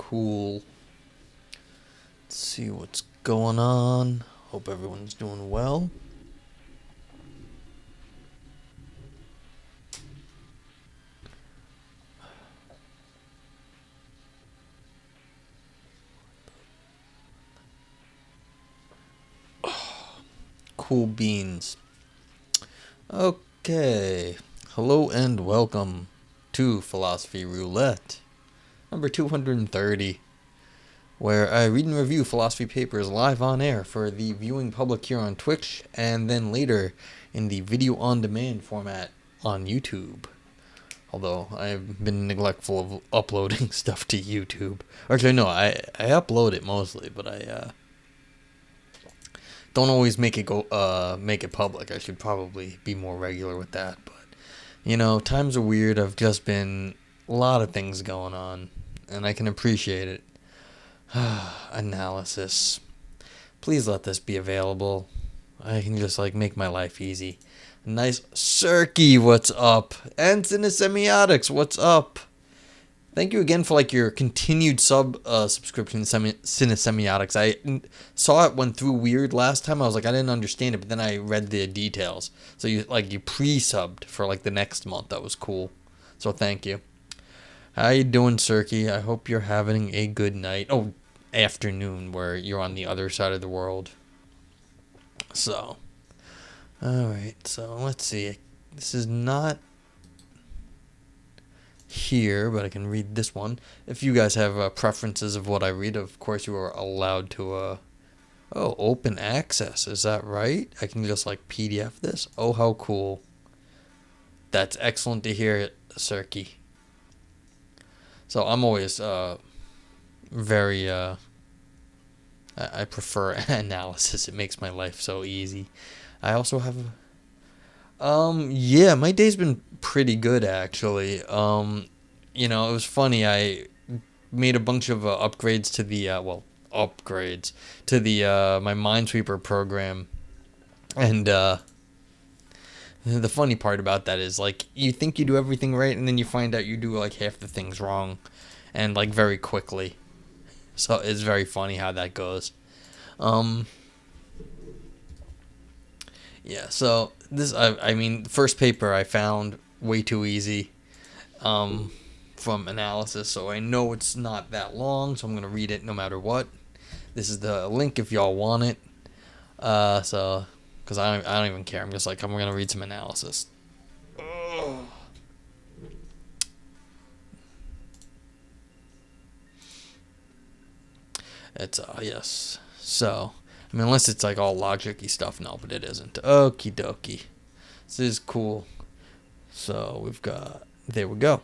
cool. Let's see what's going on. Hope everyone's doing well. Cool beans. Okay. Hello and welcome to Philosophy Roulette, number 230, where I read and review philosophy papers live on air for the viewing public here on Twitch, and then later in the video on demand format on YouTube. Although I've been neglectful of uploading stuff to YouTube. Actually, no, I upload it mostly, but I don't always make it public. I should probably be more regular with that, but times are weird. I've just been a lot of things going on, and I can appreciate it. Analysis. Please let this be available. I can just make my life easy. Nice Cirky, what's up? And Cinesemiotics, what's up? Thank you again for your continued subscription, Cinesemiotics. I saw it went through weird last time. I was I didn't understand it, but then I read the details. So you pre-subbed for the next month. That was cool. So thank you. How you doing, Cirky? I hope you're having a good night. Oh, afternoon, where you're on the other side of the world. So, alright, so let's see. This is not here, but I can read this one. If you guys have preferences of what I read, of course you are allowed to, open access, is that right? I can just PDF this? Oh, how cool. That's excellent to hear, Cirky. So I'm always, very, I prefer analysis. It makes my life so easy. I also have, yeah, my day's been pretty good, actually. It was funny. I made a bunch of upgrades to the, my Minesweeper program. And, the funny part about that is, you think you do everything right, and then you find out you do, half the things wrong. And, very quickly. So, it's very funny how that goes. Yeah, so, this, the first paper I found way too easy, from analysis, so I know it's not that long, so I'm gonna read it no matter what. This is the link if y'all want it, because I don't even care, I'm just I'm gonna read some analysis. It's, yes. So, unless it's all logic-y stuff, no, but it isn't. Okie dokie. This is cool. So, we've got, there we go.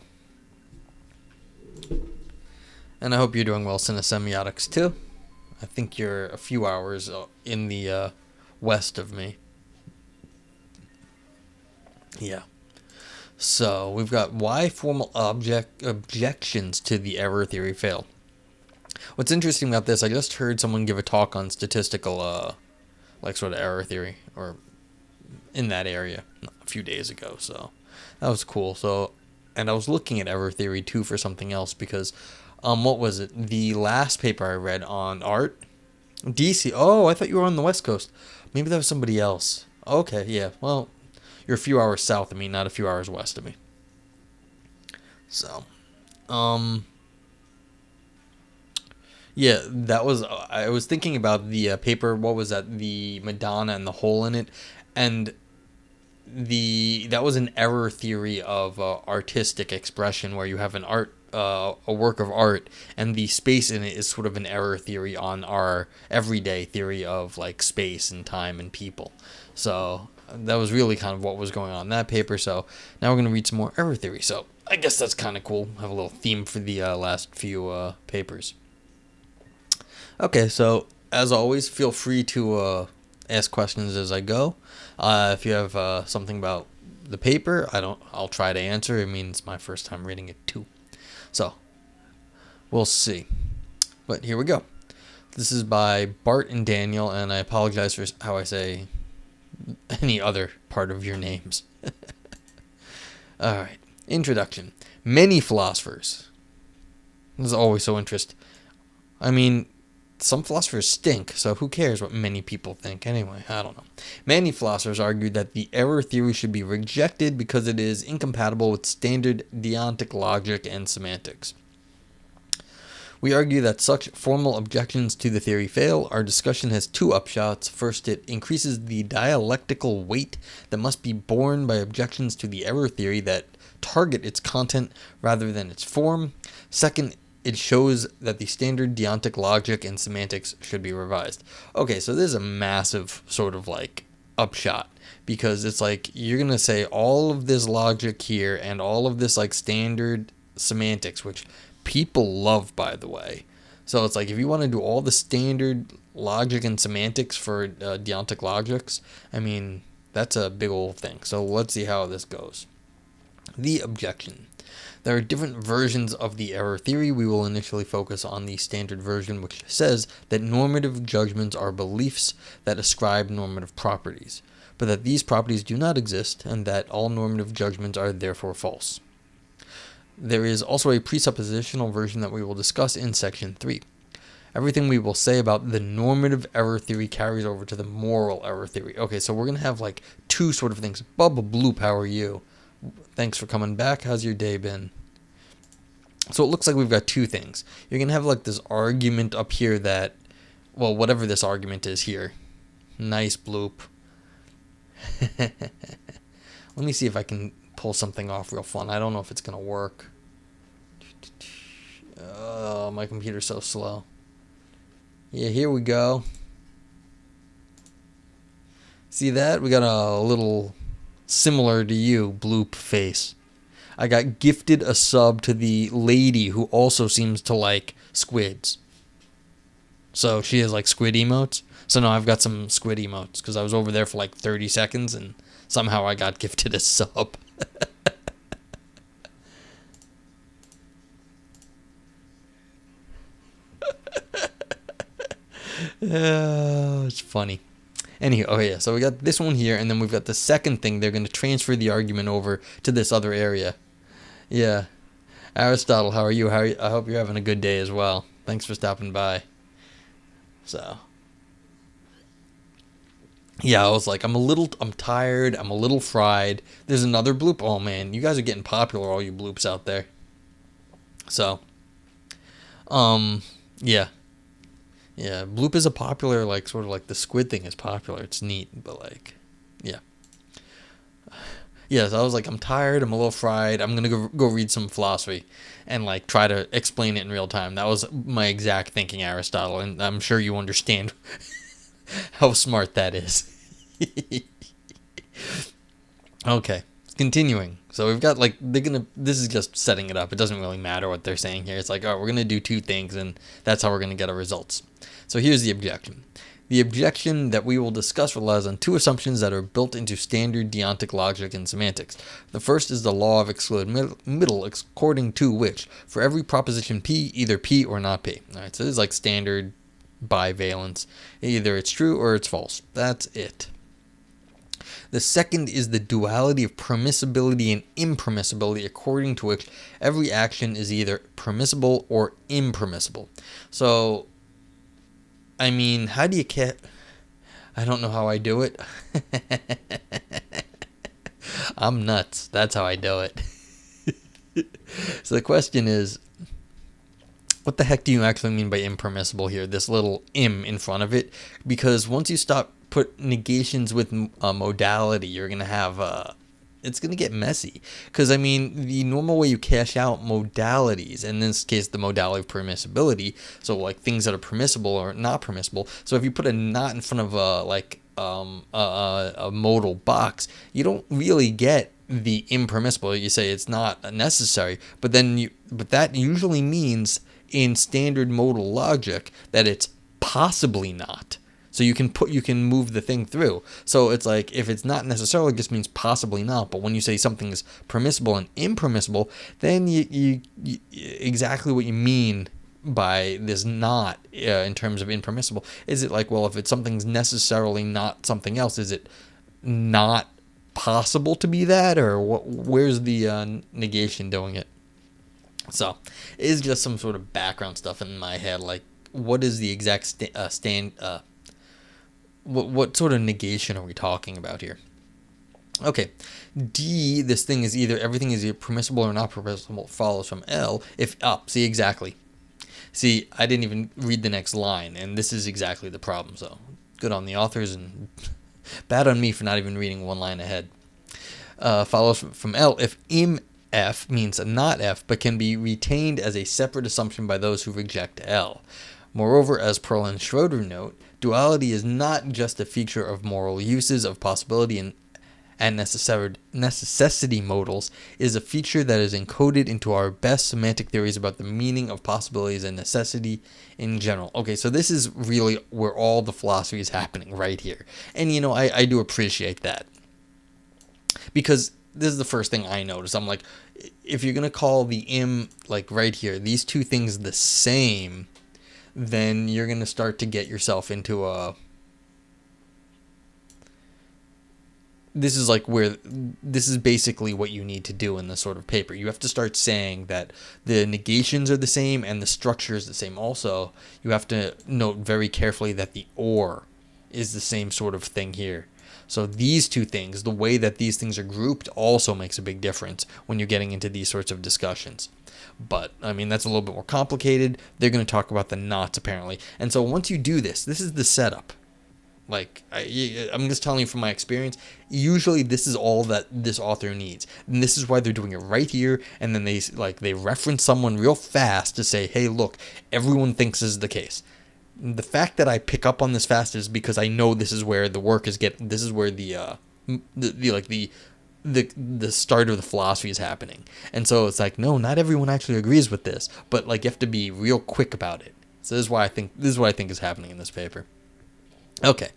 And I hope you're doing well, Cinesemiotics, too. I think you're a few hours in the west of me. Yeah. So, we've got why formal objections to the error theory fail. What's interesting about this, I just heard someone give a talk on statistical, sort of error theory, or in that area, a few days ago, so that was cool. So, and I was looking at error theory, too, for something else, because, what was it? The last paper I read on art? DC. Oh, I thought you were on the West Coast. Maybe that was somebody else. Okay, yeah, well, you're a few hours south of me, not a few hours west of me. So, yeah, that was, I was thinking about the paper, what was that, the Madonna and the hole in it, and that was an error theory of artistic expression, where you have a work of art, and the space in it is sort of an error theory on our everyday theory of space and time and people. So that was really kind of what was going on in that paper. So now we're going to read some more error theory. So I guess that's kind of cool. Have a little theme for the last few papers. Okay, so as always, feel free to ask questions as I go. If you have something about the paper, I'll try to answer. I mean, it's my first time reading it too. So, we'll see. But here we go. This is by Bart and Daniel, and I apologize for how I say any other part of your names. Alright, introduction. Many philosophers. This is always so I mean, some philosophers stink, so who cares what many people think anyway? I don't know. Many philosophers argue that the error theory should be rejected because it is incompatible with standard deontic logic and semantics. We argue that such formal objections to the theory fail. Our discussion has two upshots. First, it increases the dialectical weight that must be borne by objections to the error theory that target its content rather than its form. Second, it shows that the standard deontic logic and semantics should be revised. Okay, so this is a massive sort of like upshot, because it's like you're going to say all of this logic here and all of this like standard semantics, which people love, by the way. So it's like if you want to do all the standard logic and semantics for deontic logics, I mean, that's a big old thing. So let's see how this goes. The objection. There are different versions of the error theory. We will initially focus on the standard version, which says that normative judgments are beliefs that ascribe normative properties, but that these properties do not exist, and that all normative judgments are therefore false. There is also a presuppositional version that we will discuss in section 3. Everything we will say about the normative error theory carries over to the moral error theory. Okay, so we're going to have like two sort of things. Bubba Bloop, how are you? Thanks for coming back. How's your day been? So it looks like we've got two things. You're going to have like this argument up here that, well, whatever this argument is here. Nice, Bloop. Let me see if I can pull something off real fun. I don't know if it's going to work. Oh, my computer's so slow. Yeah, here we go. See that? We got a little similar to you, Bloop face. I got gifted a sub to the lady who also seems to like squids. So she has like squid emotes. So now I've got some squid emotes because I was over there for like 30 seconds and somehow I got gifted a sub. It's funny. Anywho, oh yeah, so we got this one here, and then we've got the second thing. They're going to transfer the argument over to this other area. Yeah. Aristotle, how are you? I hope you're having a good day as well. Thanks for stopping by. So. Yeah, I was like, I'm tired, I'm a little fried. There's another bloop. Oh man, you guys are getting popular, all you bloops out there. So. Yeah. Yeah, Bloop is a popular, like, sort of like the squid thing is popular. It's neat, but, like, yeah. Yeah, so I was like, I'm tired, I'm a little fried, I'm going to go read some philosophy and, like, try to explain it in real time. That was my exact thinking, Aristotle, and I'm sure you understand how smart that is. Okay, continuing. So we've got, like, this is just setting it up. It doesn't really matter what they're saying here. It's like, oh, we're going to do two things, and that's how we're going to get our results. So here's the objection. The objection that we will discuss relies on two assumptions that are built into standard deontic logic and semantics. The first is the law of excluded middle, according to which, for every proposition P, either P or not P. All right, so this is like standard bivalence. Either it's true or it's false. That's it. The second is the duality of permissibility and impermissibility, according to which every action is either permissible or impermissible. So, I mean, how do you I don't know how I do it. I'm nuts. That's how I do it. So the question is, what the heck do you actually mean by impermissible here? This little im in front of it? Because once you put negations with modality, you're going to have it's going to get messy. Because, I mean, the normal way you cash out modalities, in this case, the modality of permissibility, so, like, things that are permissible or not permissible. So if you put a not in front of a modal box, you don't really get the impermissible. You say it's not necessary, but that usually means in standard modal logic that it's possibly not. So you can move the thing through. So it's like, if it's not necessarily, it just means possibly not. But when you say something is permissible and impermissible, then you exactly what you mean by this not in terms of impermissible. Is it like, well, if something's necessarily not something else, is it not possible to be that, or where's the negation doing it? So it's just some sort of background stuff in my head, like what is the exact what sort of negation are we talking about here? Okay, D, this thing is either everything is either permissible or not permissible, follows from L if up. See, exactly. See, I didn't even read the next line, and this is exactly the problem. So good on the authors and bad on me for not even reading one line ahead. Follows from L if im F means not F, but can be retained as a separate assumption by those who reject L. Moreover, as Pearl and Schroeder note, duality is not just a feature of moral uses of possibility and necessity modals, is a feature that is encoded into our best semantic theories about the meaning of possibilities and necessity in general. Okay, so this is really where all the philosophy is happening right here. And, I do appreciate that. Because this is the first thing I noticed. I'm like, if you're going to call the im, like right here, these two things the same, then you're going to start to get yourself into a... This is basically what you need to do in this sort of paper. You have to start saying that the negations are the same and the structure is the same. Also, you have to note very carefully that the or is the same sort of thing here. So these two things, the way that these things are grouped, also makes a big difference when you're getting into these sorts of discussions. But, that's a little bit more complicated. They're going to talk about the knots, apparently. And so once you do this is the setup. I'm just telling you from my experience, usually this is all that this author needs. And this is why they're doing it right here. And then they reference someone real fast to say, hey, look, everyone thinks this is the case. The fact that I pick up on this fast is because I know this is where the work is getting, this is where the start of the philosophy is happening. And so it's like, no, not everyone actually agrees with this, but you have to be real quick about it. So this is what I think is happening in this paper. Okay,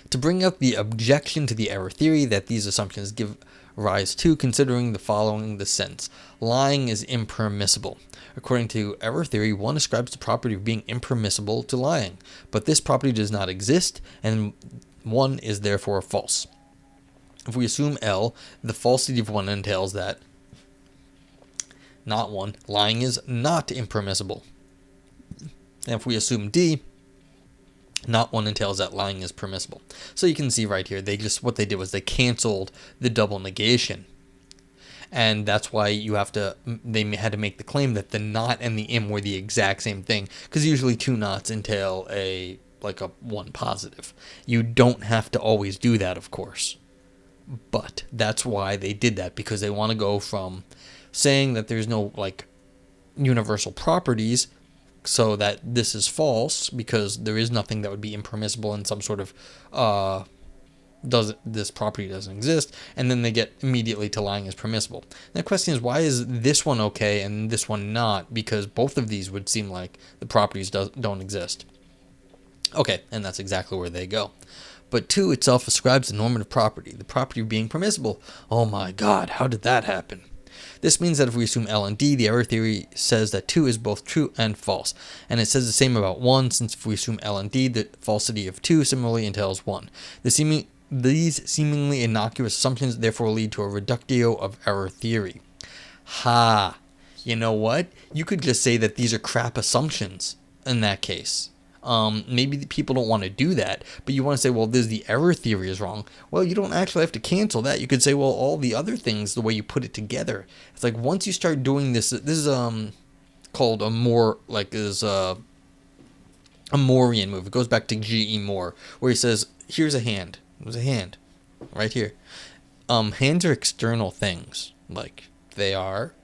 to bring up the objection to the error theory that these assumptions give rise to, considering the following the sentence: lying is impermissible. According to error theory, one ascribes the property of being impermissible to lying, but this property does not exist, and one is therefore false. If we assume L, the falsity of one entails that not one, lying is not impermissible. And if we assume D, not one entails that lying is permissible. So you can see right here, what they did was they canceled the double negation. And that's why they had to make the claim that the not and the im were the exact same thing. Because usually two nots entail a one positive. You don't have to always do that, of course. But that's why they did that, because they want to go from saying that there's no universal properties, so that this is false because there is nothing that would be impermissible in some sort of this property doesn't exist, and then they get immediately to lying is permissible. And the question is, why is this one okay and this one not? Because both of these would seem like the properties don't exist. Okay, and that's exactly where they go. But 2 itself ascribes a normative property, the property of being permissible. Oh my God, how did that happen? This means that if we assume L and D, the error theory says that 2 is both true and false. And it says the same about 1, since if we assume L and D, the falsity of 2 similarly entails 1. These seemingly innocuous assumptions therefore lead to a reductio of error theory. Ha! You know what? You could just say that these are crap assumptions in that case. Maybe the people don't want to do that, but you want to say, well, the error theory is wrong. Well, you don't actually have to cancel that. You could say, well, all the other things, the way you put it together. It's like once you start doing this is called a Moorian move. It goes back to G.E. Moore, where he says, here's a hand. There's a hand right here. Hands are external things, like they are.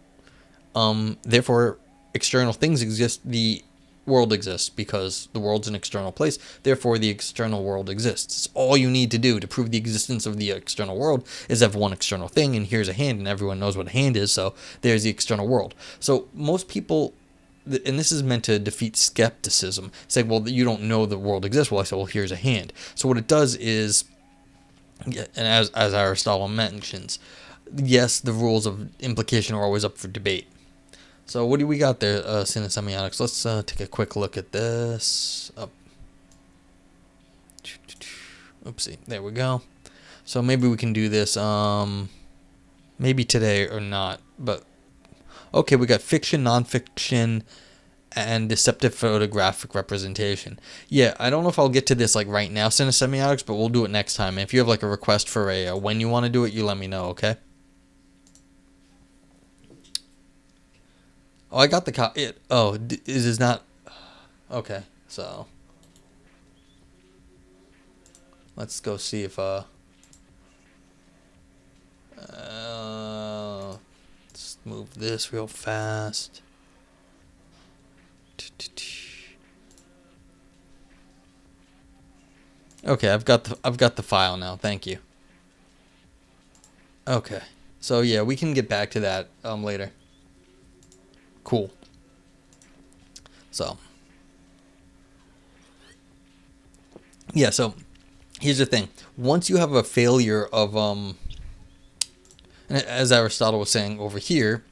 Therefore, external things exist. The world exists because the world's an external place, therefore the external world exists. It's all you need to do to prove the existence of the external world is have one external thing, and here's a hand, and everyone knows what a hand is, so there's the external world. So most people, and this is meant to defeat skepticism, say, well, you don't know the world exists. Well, I say, well, here's a hand. So what it does is, and as Aristotle mentions, yes, the rules of implication are always up for debate. So what do we got there, synessemiotics? Let's take a quick look at this. Oopsie, there we go. So maybe we can do this, maybe today or not. But okay, we got fiction, nonfiction, and deceptive photographic representation. Yeah, I don't know if I'll get to this like right now, cinesemiotics, but we'll do it next time. And if you have like a request for a when you want to do it, you let me know, okay? Oh, I got the is not okay. So let's go see if let's move this real fast. Okay, I've got the file now. Thank you. Okay. So yeah, we can get back to that later. Cool. So yeah, so here's the thing. Once you have a failure of as Aristotle was saying over here,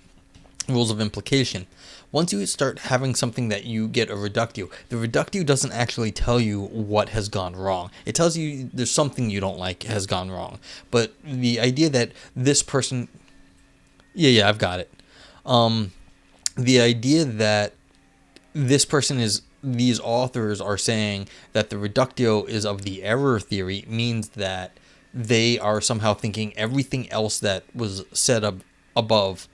rules of implication. Once you start having something that you get a reductio, the reductio doesn't actually tell you what has gone wrong. It tells you there's something you don't like has gone wrong. But the idea that this person, yeah, I've got it. The idea that these authors are saying that the reductio is of the error theory means that they are somehow thinking everything else that was said above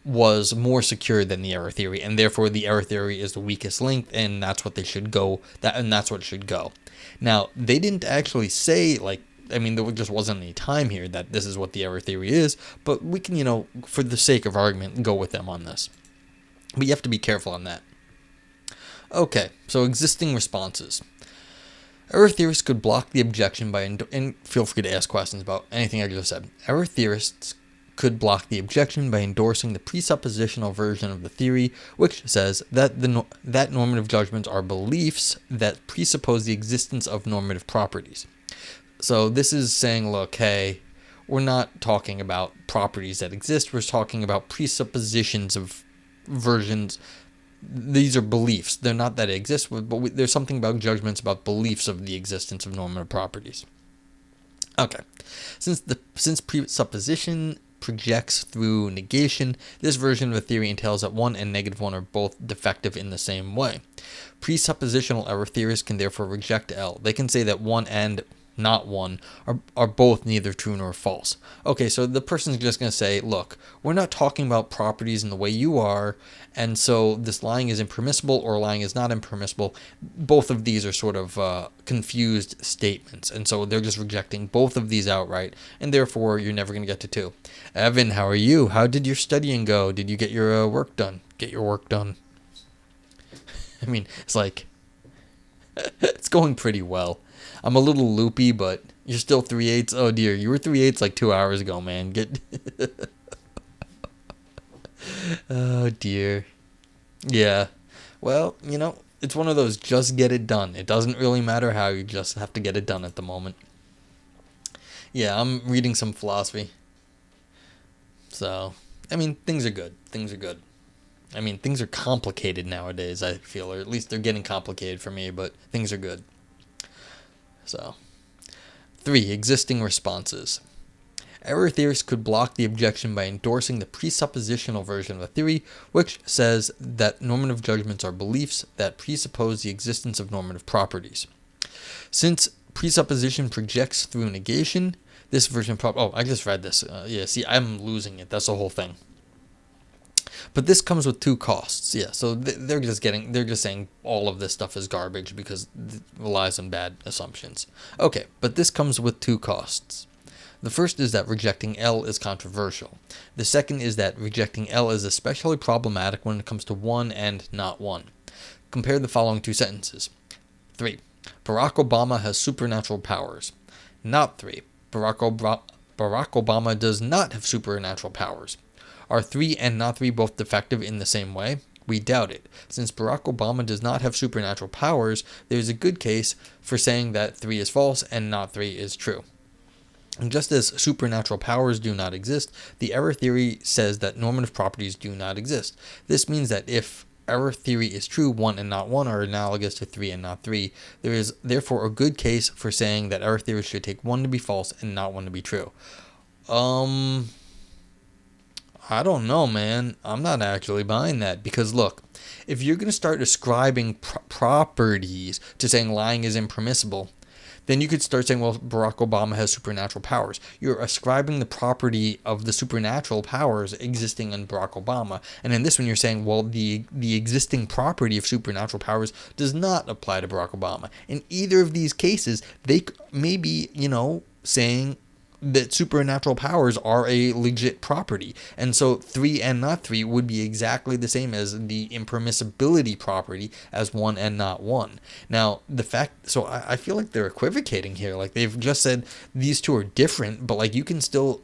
was more secure than the error theory, and therefore the error theory is the weakest link, and that's what they should go. That's what should go. Now, they didn't actually say there just wasn't any time here that this is what the error theory is, but we can, for the sake of argument, go with them on this. But you have to be careful on that. Okay, so existing responses. Error theorists could block the objection by, and feel free to ask questions about anything I just said. Error theorists could block the objection by endorsing the presuppositional version of the theory, which says that that normative judgments are beliefs that presuppose the existence of normative properties. So this is saying, look, hey, we're not talking about properties that exist. We're talking about presuppositions of versions. These are beliefs. They're not that it exists, but there's something about judgments about beliefs of the existence of normative properties. Okay. Since presupposition projects through negation, this version of the theory entails that 1 and -1 are both defective in the same way. Presuppositional error theorists can therefore reject L. They can say that 1 and not 1 are both neither true nor false. Okay, so the person's just going to say, look, we're not talking about properties in the way you are, and so this lying is impermissible or lying is not impermissible. Both of these are sort of confused statements, and so they're just rejecting both of these outright, and therefore you're never going to get to 2. Evan, how are you? How did your studying go? Did you get your work done? Get your work done. I mean, it's like, it's going pretty well. I'm a little loopy, but you're still 3/8. Oh dear, you were 3/8 like 2 hours ago, man. Get. Oh dear. Yeah. Well, it's one of those just get it done. It doesn't really matter how, you just have to get it done at the moment. Yeah, I'm reading some philosophy. So, things are good. Things are good. Things are complicated nowadays, I feel, or at least they're getting complicated for me, but things are good. So, 3. Existing responses. Error theorists could block the objection by endorsing the presuppositional version of the theory, which says that normative judgments are beliefs that presuppose the existence of normative properties. Since presupposition projects through negation, this version I just read this. See, I'm losing it. That's the whole thing. But this comes with 2 costs. Yeah, so they're just saying all of this stuff is garbage because it relies on bad assumptions. Okay, but this comes with 2 costs. The first is that rejecting L is controversial. The second is that rejecting L is especially problematic when it comes to 1 and not 1. Compare the following 2 sentences. 3. Barack Obama has supernatural powers. Not 3. Barack Obama does not have supernatural powers. Are 3 and not 3 both defective in the same way? We doubt it. Since Barack Obama does not have supernatural powers, there is a good case for saying that 3 is false and not 3 is true. And just as supernatural powers do not exist, the error theory says that normative properties do not exist. This means that if error theory is true, 1 and not 1 are analogous to 3 and not 3. There is therefore a good case for saying that error theory should take 1 to be false and not 1 to be true. I don't know, man. I'm not actually buying that because look, if you're going to start ascribing properties to saying lying is impermissible, then you could start saying, well, Barack Obama has supernatural powers. You're ascribing the property of the supernatural powers existing in Barack Obama. And in this one, you're saying, well, the existing property of supernatural powers does not apply to Barack Obama. In either of these cases, they may be, saying that supernatural powers are a legit property. And so 3 and not 3 would be exactly the same as the impermissibility property as 1 and not 1. Now, so I feel like they're equivocating here. Like they've just said these two are different, but like you can still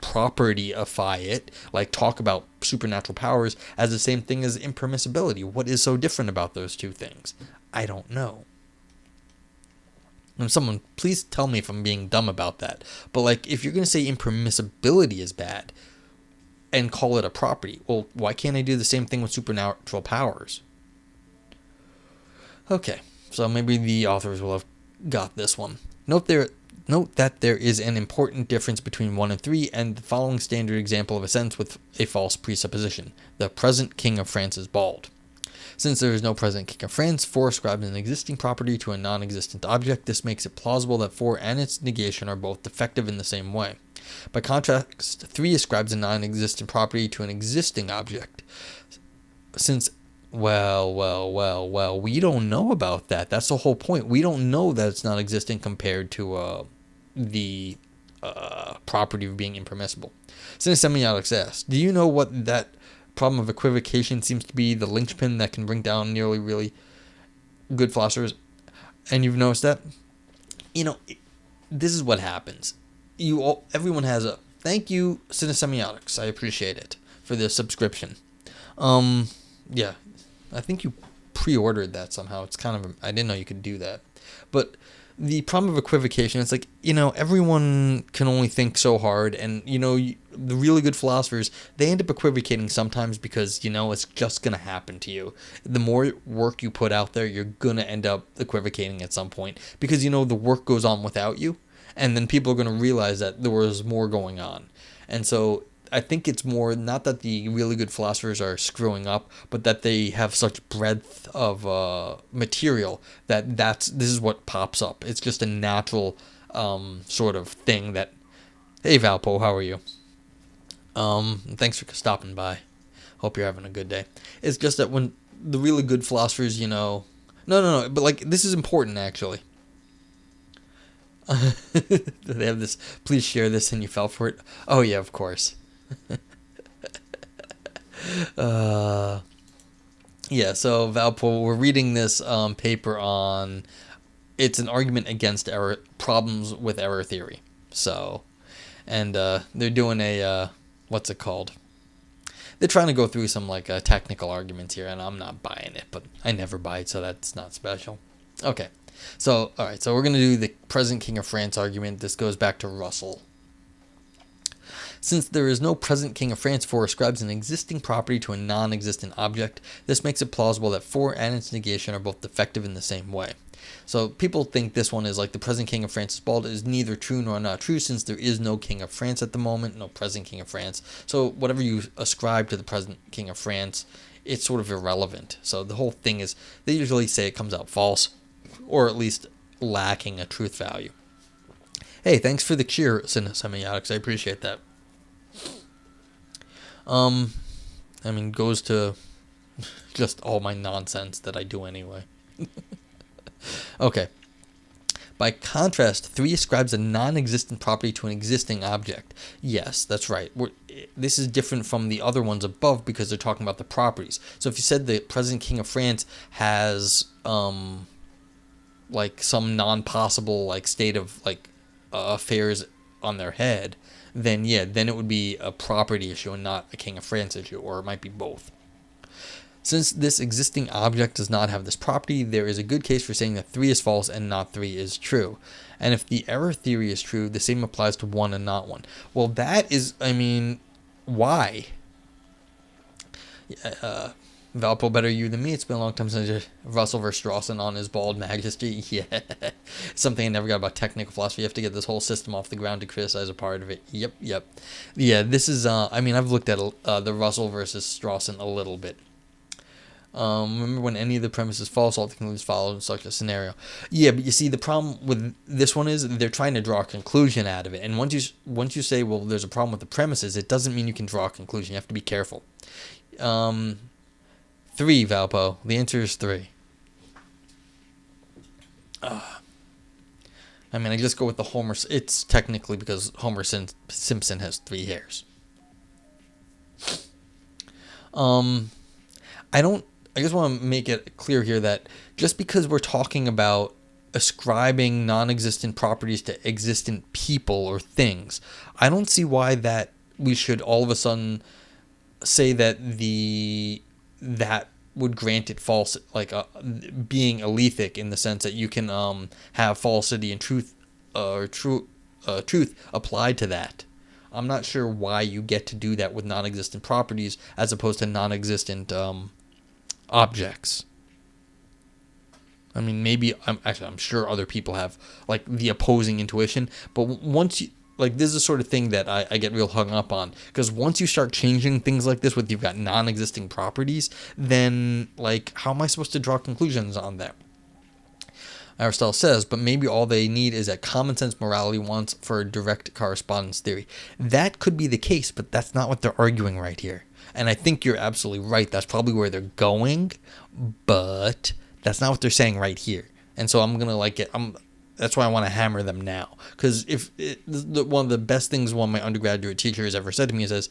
propertyify it, like talk about supernatural powers as the same thing as impermissibility. What is so different about those two things? I don't know. And someone, please tell me if I'm being dumb about that. But like, if you're going to say impermissibility is bad and call it a property, well, why can't I do the same thing with supernatural powers? Okay, so maybe the authors will have got this one. Note that there is an important difference between 1 and 3 and the following standard example of a sentence with a false presupposition. The present King of France is bald. Since there is no present King of France, 4 ascribes an existing property to a non-existent object. This makes it plausible that 4 and its negation are both defective in the same way. By contrast, 3 ascribes a non-existent property to an existing object. Since, well, we don't know about that. That's the whole point. We don't know that it's not existing compared to the property of being impermissible. Since semiotics asks, do you know what that problem of equivocation seems to be the linchpin that can bring down nearly really good philosophers? And you've noticed that? This is what happens. Everyone has a thank you, Cinesemiotics. I appreciate it for the subscription. Yeah, I think you pre-ordered that somehow. It's kind of I didn't know you could do that, but the problem of equivocation, it's like, everyone can only think so hard. And, the really good philosophers, they end up equivocating sometimes because, it's just going to happen to you. The more work you put out there, you're going to end up equivocating at some point because, the work goes on without you. And then people are going to realize that there was more going on. And so I think it's more not that the really good philosophers are screwing up, but that they have such breadth of material that this is what pops up. It's just a natural sort of thing that, hey Valpo, how are you? Thanks for stopping by. Hope you're having a good day. It's just that when the really good philosophers, no, but like this is important actually. They have this, please share this and you fell for it. Oh yeah, of course. Yeah, so Valpo, we're reading this paper on, it's an argument against problems with error theory. So, and they're doing a, what's it called? They're trying to go through some like technical arguments here, and I'm not buying it, but I never buy it, so that's not special. Okay, so, alright, so we're going to do the present King of France argument. This goes back to Russell. Since there is no present King of France, 4 ascribes an existing property to a non-existent object. This makes it plausible that 4 and its negation are both defective in the same way. So people think this one is like the present King of France is bald. It is neither true nor not true, since there is no King of France at the moment, no present King of France. So whatever you ascribe to the present King of France, it's sort of irrelevant. So the whole thing is, they usually say it comes out false, or at least lacking a truth value. Hey, thanks for the cheer, Semiotics. I appreciate that. Goes to just all my nonsense that I do anyway. Okay. By contrast, 3 ascribes a non-existent property to an existing object. Yes, that's right. This is different from the other ones above because they're talking about the properties. So if you said the present King of France has, like some non-possible like state of like affairs on their head, then it would be a property issue and not a King of France issue, or it might be both. Since this existing object does not have this property, there is a good case for saying that 3 is false and not 3 is true. And if the error theory is true, the same applies to 1 and not 1. Well, that is, why? Valpo, better you than me. It's been a long time since Russell versus Strawson on his bald majesty. Yeah. Something I never got about technical philosophy. You have to get this whole system off the ground to criticize a part of it. Yep. Yeah, this is, I've looked at the Russell versus Strawson a little bit. Remember when any of the premises false, all the conclusions follow in such a scenario. Yeah, but you see, the problem with this one is they're trying to draw a conclusion out of it. And once you say, well, there's a problem with the premises, it doesn't mean you can draw a conclusion. You have to be careful. 3, Valpo. The answer is 3. I just go with the Homer. It's technically because Homer Simpson has 3 hairs. I just want to make it clear here that just because we're talking about ascribing non-existent properties to existent people or things, I don't see why that we should all of a sudden say that that would grant it false, like being alethic in the sense that you can have falsity and truth applied to that. I'm not sure why you get to do that with non-existent properties as opposed to non-existent objects. I mean, maybe I'm sure other people have like the opposing intuition, but once you this is the sort of thing that I get real hung up on, because once you start changing things like this with you've got non-existing properties, then how am I supposed to draw conclusions on that? Aristotle says, but maybe all they need is that common sense morality wants for a direct correspondence theory. That could be the case, but that's not what they're arguing right here. And I think you're absolutely right. That's probably where they're going, but that's not what they're saying right here. And so I'm going to that's why I want to hammer them now. Because one of the best things one of my undergraduate teachers ever said to me is,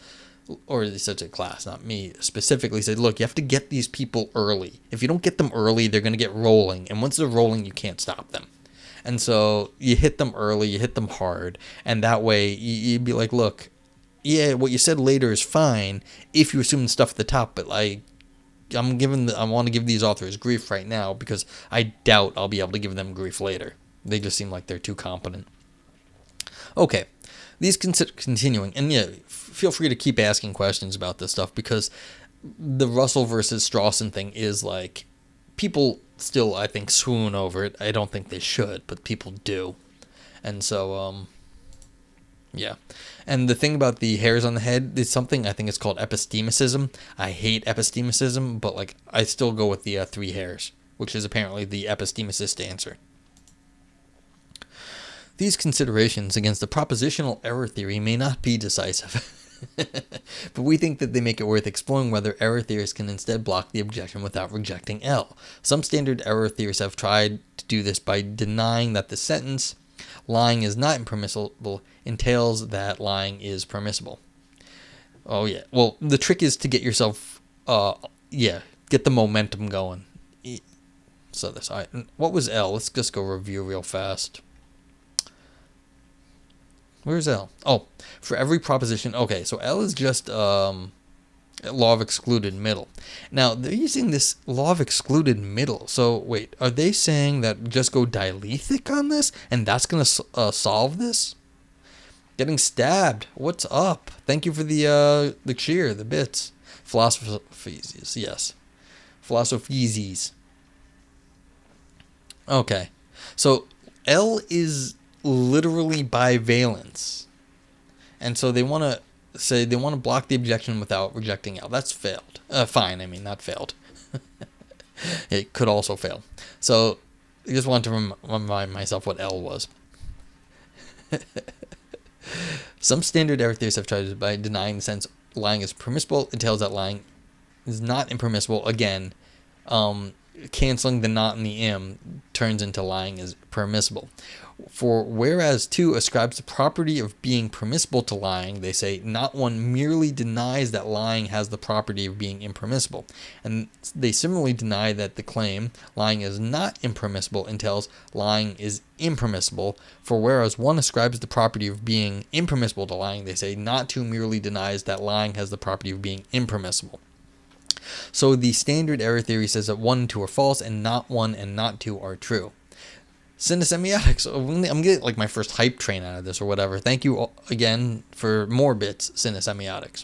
or he said to class, not me specifically, said, look, you have to get these people early. If you don't get them early, they're going to get rolling. And once they're rolling, you can't stop them. And so you hit them early, you hit them hard. And that way you'd be like, look, yeah, what you said later is fine if you assume the stuff at the top. But I want to give these authors grief right now because I doubt I'll be able to give them grief later. They just seem like they're too competent. Okay, these continuing, and yeah, feel free to keep asking questions about this stuff because the Russell versus Strawson thing is people still, I think, swoon over it. I don't think they should, but people do. And so, yeah. And the thing about the hairs on the head is something, I think it's called epistemicism. I hate epistemicism, but I still go with the 3 hairs, which is apparently the epistemicist answer. These considerations against the propositional error theory may not be decisive, but we think that they make it worth exploring whether error theorists can instead block the objection without rejecting L. Some standard error theorists have tried to do this by denying that the sentence, lying is not impermissible, entails that lying is permissible. Oh, yeah. Well, the trick is to get yourself, get the momentum going. So what was L? Let's just go review real fast. Where's L? Oh, for every proposition. Okay, so L is just law of excluded middle. Now, they're using this law of excluded middle. So, wait, are they saying that just go dialethic on this? And that's going to solve this? Getting stabbed. What's up? Thank you for the cheer, the bits. Philosophies, yes. Philosophies. Okay. So, L is literally bivalence, and so they want to block the objection without rejecting L. That's failed. Fine, not failed. It could also fail. So I just want to remind myself what L was. Some standard error theorists have tried by denying the sense lying is permissible. It tells that lying is not impermissible. Again, canceling the not and the im turns into lying is permissible. For whereas 2 ascribes the property of being permissible to lying, they say not one merely denies that lying has the property of being impermissible. And they similarly deny that the claim lying is not impermissible entails lying is impermissible. For whereas 1 ascribes the property of being impermissible to lying, they say not 2 merely denies that lying has the property of being impermissible. So the standard error theory says that 1 and 2 are false and not 1 and not 2 are true. Cinesemiotics. I'm getting my first hype train out of this or whatever. Thank you again for more bits, Cinesemiotics.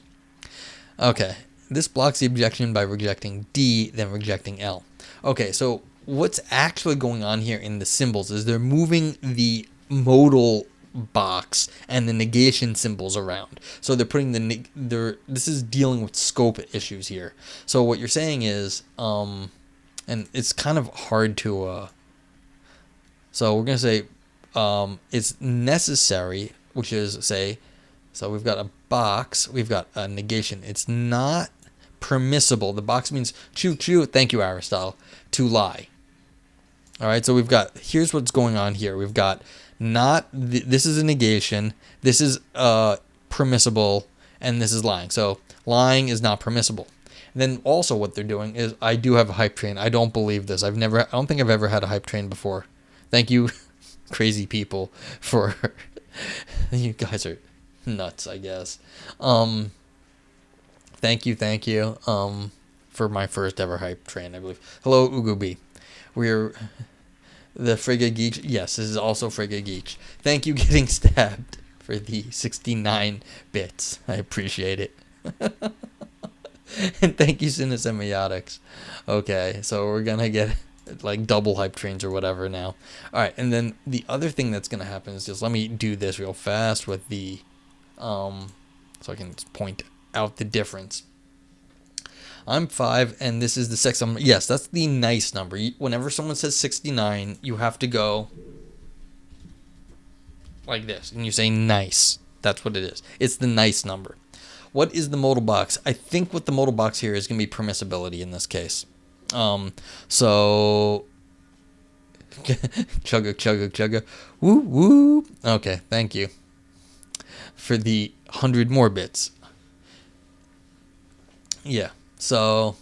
Okay. This blocks the objection by rejecting D, then rejecting L. Okay, so what's actually going on here in the symbols is they're moving the modal box and the negation symbols around. So they're putting this is dealing with scope issues here. So what you're saying is, and it's kind of hard to, so we're going to say, it's necessary, which is, say, so we've got a box, we've got a negation. It's not permissible. The box means choo, thank you, Aristotle, to lie. All right, so we've got, here's what's going on here. We've got this is a negation, this is permissible, and this is lying. So lying is not permissible. And then also what they're doing is, I do have a hype train. I don't believe this. I don't think I've ever had a hype train before. Thank you, crazy people, for, you guys are nuts, I guess. Thank you, for my first ever hype train, I believe. Hello, Ugubi. We're the Frigga Geek. Yes, this is also Frigga Geek. Thank you, getting stabbed, for the 69 bits. I appreciate it. And thank you, Cinesemiotics. Okay, so we're gonna get like double hype trains or whatever now. All right, and then the other thing that's gonna happen is, just let me do this real fast with the so I can point out the difference. I'm 5, and this is the sex number. Yes, that's the nice number. Whenever someone says 69, you have to go like this, and you say nice. That's what it is. It's the nice number. What is the modal box? I think what the modal box here is going to be permissibility in this case. So chugga. Woo woo. Okay, thank you for the 100 more bits. Yeah. So,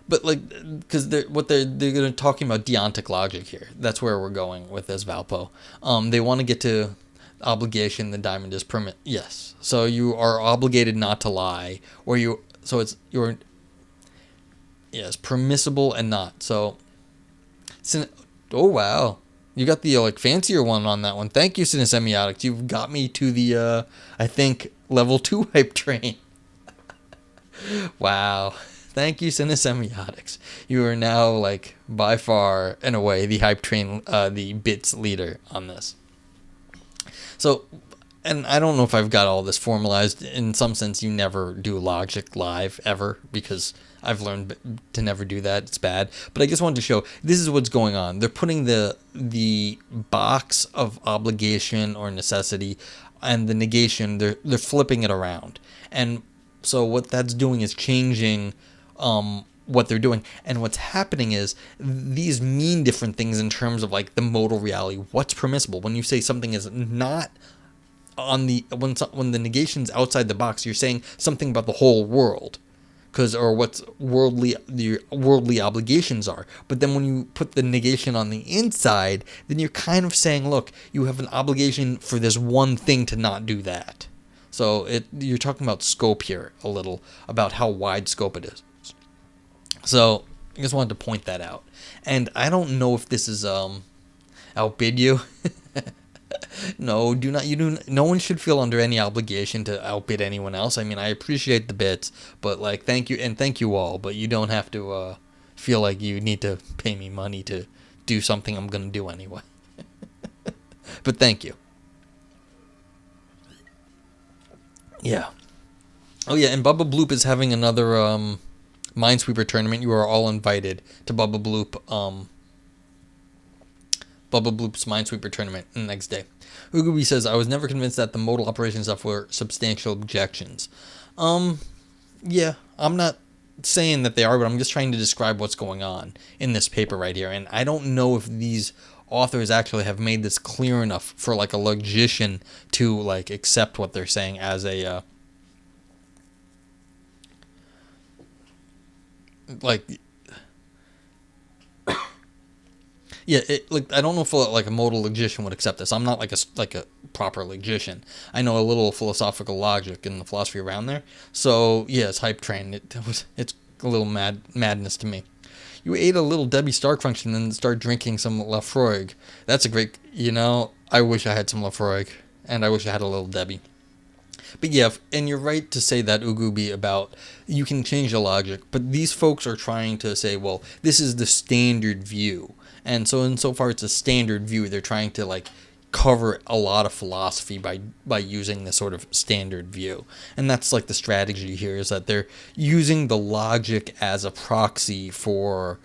but like, because they're talking about deontic logic here. That's where we're going with this, Valpo. They want to get to obligation. The diamond is permit. Yes. So you are obligated not to lie, or yes, permissible and not. So, oh wow, you got the like fancier one on that one. Thank you, Cinesemiotics. You've got me to the I think level 2 hype train. Wow. Thank you, Cinesemiotics. You are now, like, by far and away the hype train, the bits leader on this. So, and I don't know if I've got all this formalized. In some sense, you never do logic live, ever, because I've learned to never do that. It's bad. But I just wanted to show, this is what's going on. They're putting the box of obligation or necessity and the negation, they're flipping it around. And so what that's doing is changing what they're doing. And what's happening is these mean different things in terms of like the modal reality. What's permissible? When you say something is not on when the negation's outside the box, you're saying something about the whole world. Or what's the worldly obligations are. But then when you put the negation on the inside, then you're kind of saying, look, you have an obligation for this one thing to not do that. So you're talking about scope here a little, about how wide scope it is. So I just wanted to point that out. And I don't know if this is outbid you. No, no one should feel under any obligation to outbid anyone else. I mean, I appreciate the bits, but like, thank you all, but you don't have to feel like you need to pay me money to do something I'm going to do anyway. But thank you. Yeah. Oh yeah, and Bubba Bloop is having another Minesweeper tournament. You are all invited to Bubba Bloop's Minesweeper tournament the next day. Ugubi says, I was never convinced that the modal operation stuff were substantial objections. Yeah, I'm not saying that they are, but I'm just trying to describe what's going on in this paper right here. And I don't know if these authors actually have made this clear enough for like a logician to like accept what they're saying as a like yeah, like I don't know if like a modal logician would accept this. I'm not like a proper logician. I know a little philosophical logic and the philosophy around there. So yeah, it's hype train. It's a little madness to me. You ate a little Debbie Stark function and then start drinking some Lafroig. That's a great. I wish I had some Lafroig, and I wish I had a little Debbie. But yeah, and you're right to say that, Ugubi, about you can change the logic, but these folks are trying to say, well, this is the standard view. And so insofar it's a standard view, they're trying to like cover a lot of philosophy by using this sort of standard view. And that's like the strategy here, is that they're using the logic as a proxy for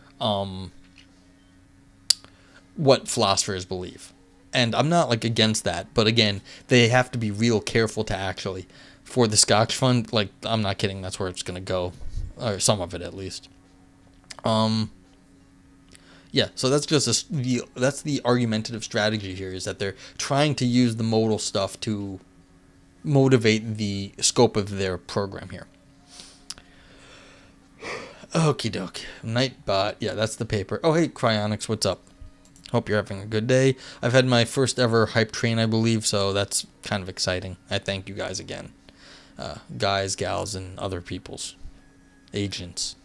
what philosophers believe. And I'm not like against that, but again, they have to be real careful to actually, for the Scotch fund, like, I'm not kidding, that's where it's going to go, or some of it at least. Yeah, so that's just that's the argumentative strategy here, is that they're trying to use the modal stuff to motivate the scope of their program here. Okie doke. Nightbot. Yeah, that's the paper. Oh, hey, Cryonics, what's up? Hope you're having a good day. I've had my first ever hype train, I believe, so that's kind of exciting. I thank you guys again. Guys, gals, and other peoples. Agents.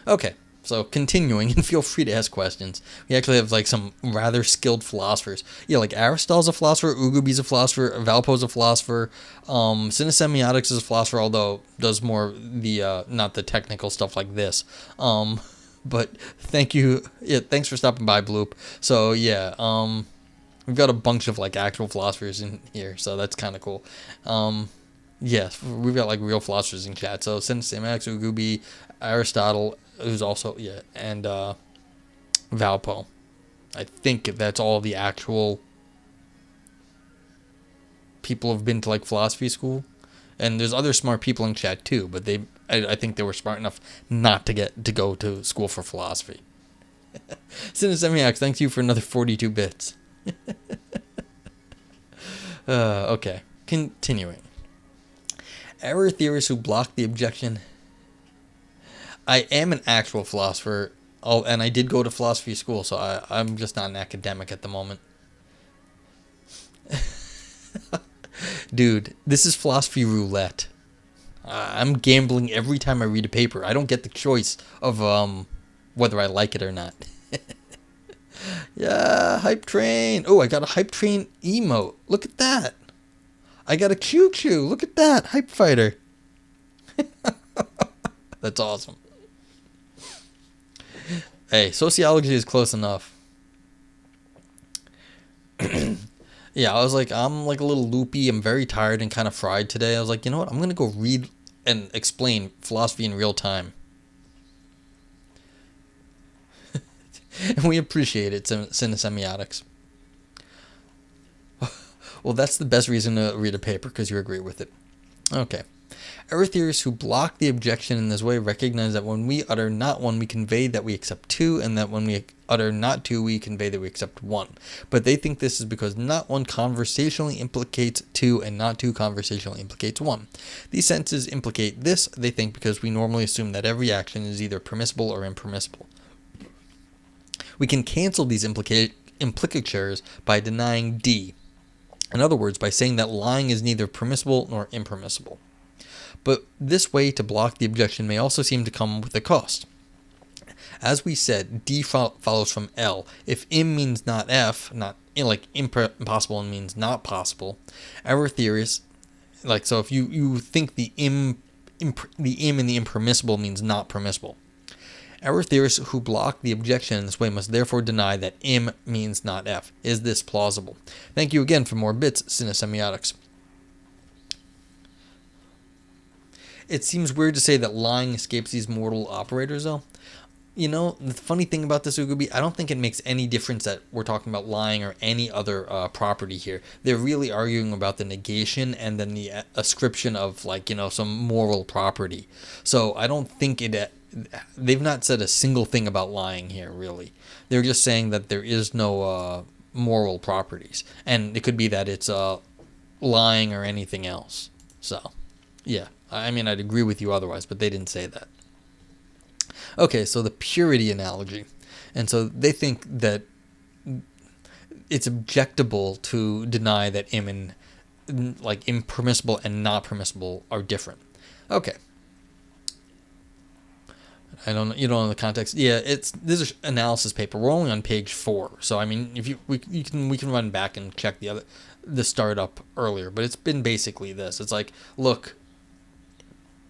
Okay, so continuing, and feel free to ask questions. We actually have like some rather skilled philosophers. Yeah, like Aristotle's a philosopher, Ugubi's a philosopher, Valpo's a philosopher, Cinesemiotics is a philosopher, although does more the not the technical stuff like this. But thank you. Yeah, thanks for stopping by, Bloop. So yeah, we've got a bunch of like actual philosophers in here, so that's kind of cool. Yes, we've got like real philosophers in chat. So Cinesemiotics, Ugubi, Aristotle, who's also, yeah, and Valpo. I think that's all the actual people have been to like philosophy school. And there's other smart people in chat too, but I think they were smart enough not to go to school for philosophy. Cinesemiotics, thanks you for another 42 bits. Okay, continuing. Error theorists who block the objection. I am an actual philosopher, and I did go to philosophy school, so I'm just not an academic at the moment. Dude, this is philosophy roulette. I'm gambling every time I read a paper. I don't get the choice of whether I like it or not. Yeah, hype train. Oh, I got a hype train emote. Look at that. I got a choo-choo. Look at that. Hype fighter. That's awesome. Hey, sociology is close enough. Yeah, I was like, I'm like a little loopy. I'm very tired and kind of fried today. I was like, you know what? I'm going to go read and explain philosophy in real time. And we appreciate it, Cinesemiotics. Well, that's the best reason to read a paper, because you agree with it. Okay. Error theorists who block the objection in this way recognize that when we utter not one, we convey that we accept two, and that when we utter not two, we convey that we accept one. But they think this is because not one conversationally implicates two, and not two conversationally implicates one. These sentences implicate this, they think, because we normally assume that every action is either permissible or impermissible. We can cancel these implicatures by denying D. In other words, by saying that lying is neither permissible nor impermissible. But this way to block the objection may also seem to come with a cost. As we said, D follows from L. If im means not F, not like impossible means not possible, error theorists, like, so if you think the im and the impermissible means not permissible. Error theorists who block the objection in this way must therefore deny that im means not F. Is this plausible? Thank you again for more bits, Cinesemiotics. It seems weird to say that lying escapes these mortal operators, though. You know, the funny thing about this, Ugubi, I don't think it makes any difference that we're talking about lying or any other property here. They're really arguing about the negation and then the ascription of, like, you know, some moral property. So I don't think they've not said a single thing about lying here, really. They're just saying that there is no moral properties. And it could be that it's lying or anything else. So, yeah. I mean, I'd agree with you otherwise, but they didn't say that. Okay, so the purity analogy. And so they think that it's objectable to deny that im and, like, impermissible and not permissible are different. Okay. I don't. You don't know the context. Yeah, this is analysis paper. We're only on page 4, so I mean, if we can run back and check the startup earlier, but it's been basically this. It's like, look,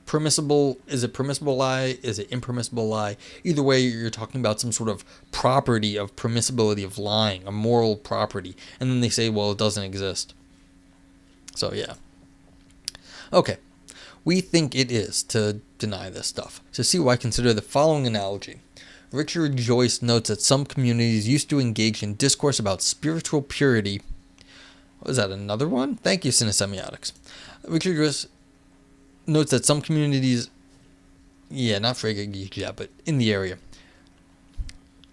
permissible, is it permissible lie? Is it impermissible lie? Either way, you're talking about some sort of property of permissibility of lying, a moral property, and then they say, well, it doesn't exist. So yeah. Okay. We think it is to deny this stuff. To see why, consider the following analogy. Richard Joyce notes that some communities used to engage in discourse about spiritual purity. Was that another one? Thank you, Cinesemiotics. Richard Joyce notes that some communities, not Frege, yeah, but in the area,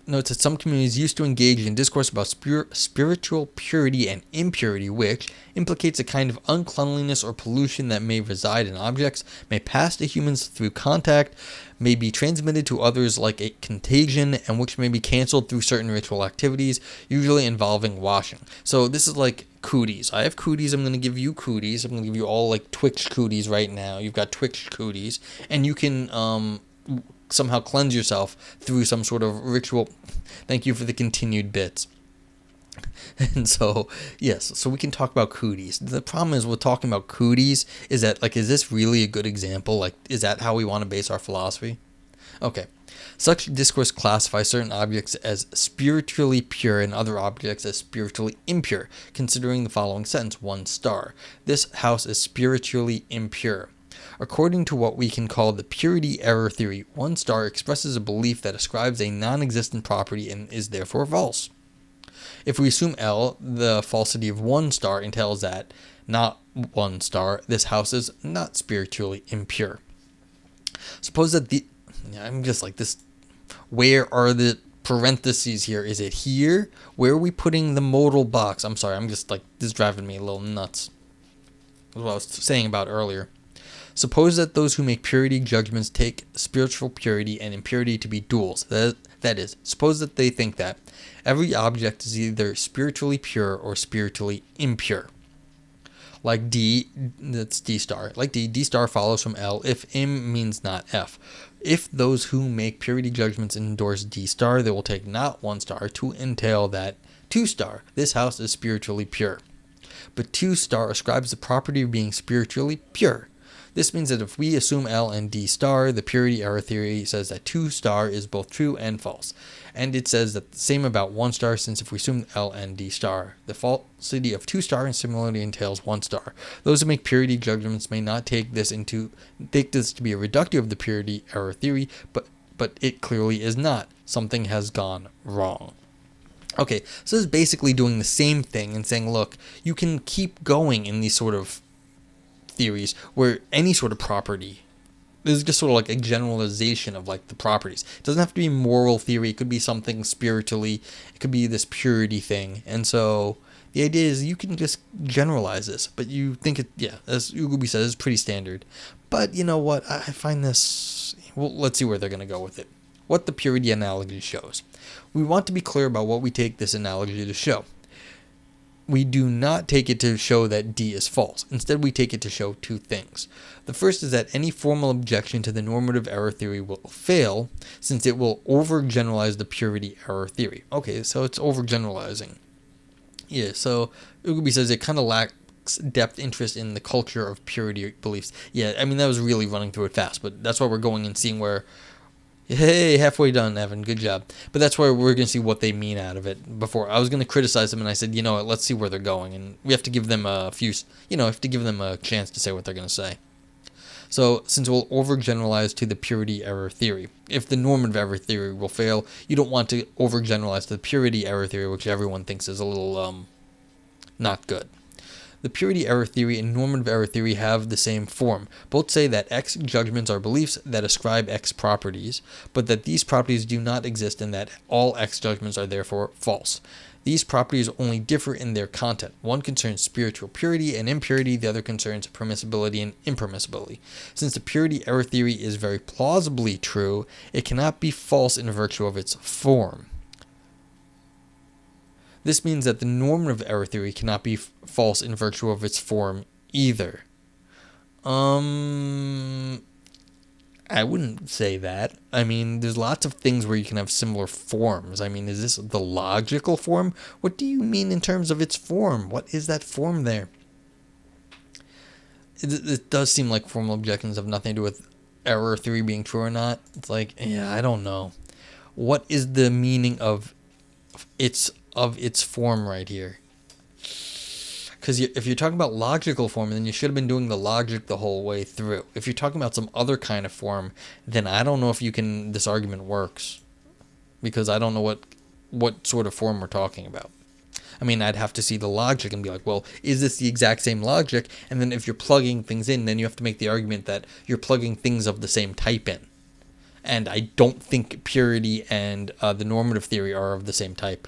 notes that some communities used to engage in discourse about spiritual purity and impurity, which implicates a kind of uncleanliness or pollution that may reside in objects, may pass to humans through contact, may be transmitted to others like a contagion, and which may be canceled through certain ritual activities, usually involving washing. So this is like cooties. I have cooties. I'm going to give you cooties. I'm going to give you all like Twitch cooties right now. You've got Twitch cooties, and you can somehow cleanse yourself through some sort of ritual. Thank you for the continued bits. And so, yes, so we can talk about cooties. The problem is with talking about cooties is that, like, is this really a good example? Like, is that how we want to base our philosophy? Okay. Such discourse classifies certain objects as spiritually pure and other objects as spiritually impure, considering the following sentence, 1 star. This house is spiritually impure. According to what we can call the purity error theory, 1 star expresses a belief that ascribes a non-existent property and is therefore false. If we assume L, the falsity of 1 star entails that, not 1 star, this house is not spiritually impure. Suppose that I'm just like this, where are the parentheses here? Is it here? Where are we putting the modal box? I'm sorry, I'm just like, this is driving me a little nuts. That's what I was saying about earlier. Suppose that those who make purity judgments take spiritual purity and impurity to be duals. That is, suppose that they think that every object is either spiritually pure or spiritually impure. Like D, that's D star. Like D star follows from L if M means not F. If those who make purity judgments endorse D star, they will take not 1 star to entail that 2 star. This house is spiritually pure. But 2 star ascribes the property of being spiritually pure. This means that if we assume L and D star, the purity error theory says that 2 star is both true and false. And it says that the same about 1 star, since if we assume L and D star, the falsity of 2 star and similarly entails 1 star. Those who make purity judgments may not take this to be a reductive of the purity error theory, but it clearly is not. Something has gone wrong. Okay, so this is basically doing the same thing and saying, look, you can keep going in these sort of theories where any sort of property, this is just sort of like a generalization of like the properties. It doesn't have to be moral theory. It could be something spiritually. It could be this purity thing. And so the idea is you can just generalize this, but you think it, as Ugubi says, it's pretty standard. But you know what? I find this, well, let's see where they're going to go with it. What the purity analogy shows. We want to be clear about what we take this analogy to show. We do not take it to show that D is false. Instead, we take it to show 2 things. The first is that any formal objection to the normative error theory will fail, since it will overgeneralize the purity error theory. Okay, so it's overgeneralizing. Yeah, so Ugubi says it kind of lacks depth interest in the culture of purity beliefs. Yeah, I mean, that was really running through it fast, but that's why we're going and seeing where... Hey, halfway done, Evan. Good job. But that's why we're going to see what they mean out of it. Before I was going to criticize them, and I said, you know what, let's see where they're going, and we have to give them a chance to say what they're going to say. So, since we'll overgeneralize to the purity error theory, if the normative error theory will fail, you don't want to overgeneralize to the purity error theory, which everyone thinks is a little not good. The purity error theory and normative error theory have the same form. Both say that X judgments are beliefs that ascribe X properties, but that these properties do not exist and that all X judgments are therefore false. These properties only differ in their content. One concerns spiritual purity and impurity, the other concerns permissibility and impermissibility. Since the purity error theory is very plausibly true, it cannot be false in virtue of its form. This means that the normative error theory cannot be false in virtue of its form either. I I wouldn't say that. I mean, there's lots of things where you can have similar forms. I mean, is this the logical form? What do you mean in terms of its form? What is that form there? It does seem like formal objections have nothing to do with error theory being true or not. It's like, yeah, I don't know. What is the meaning of its form right here? Because if you're talking about logical form, then you should have been doing the logic the whole way through. If you're talking about some other kind of form, then I don't know if this argument works. Because I don't know what sort of form we're talking about. I mean, I'd have to see the logic and be like, well, is this the exact same logic? And then if you're plugging things in, then you have to make the argument that you're plugging things of the same type in. And I don't think purity and the normative theory are of the same type.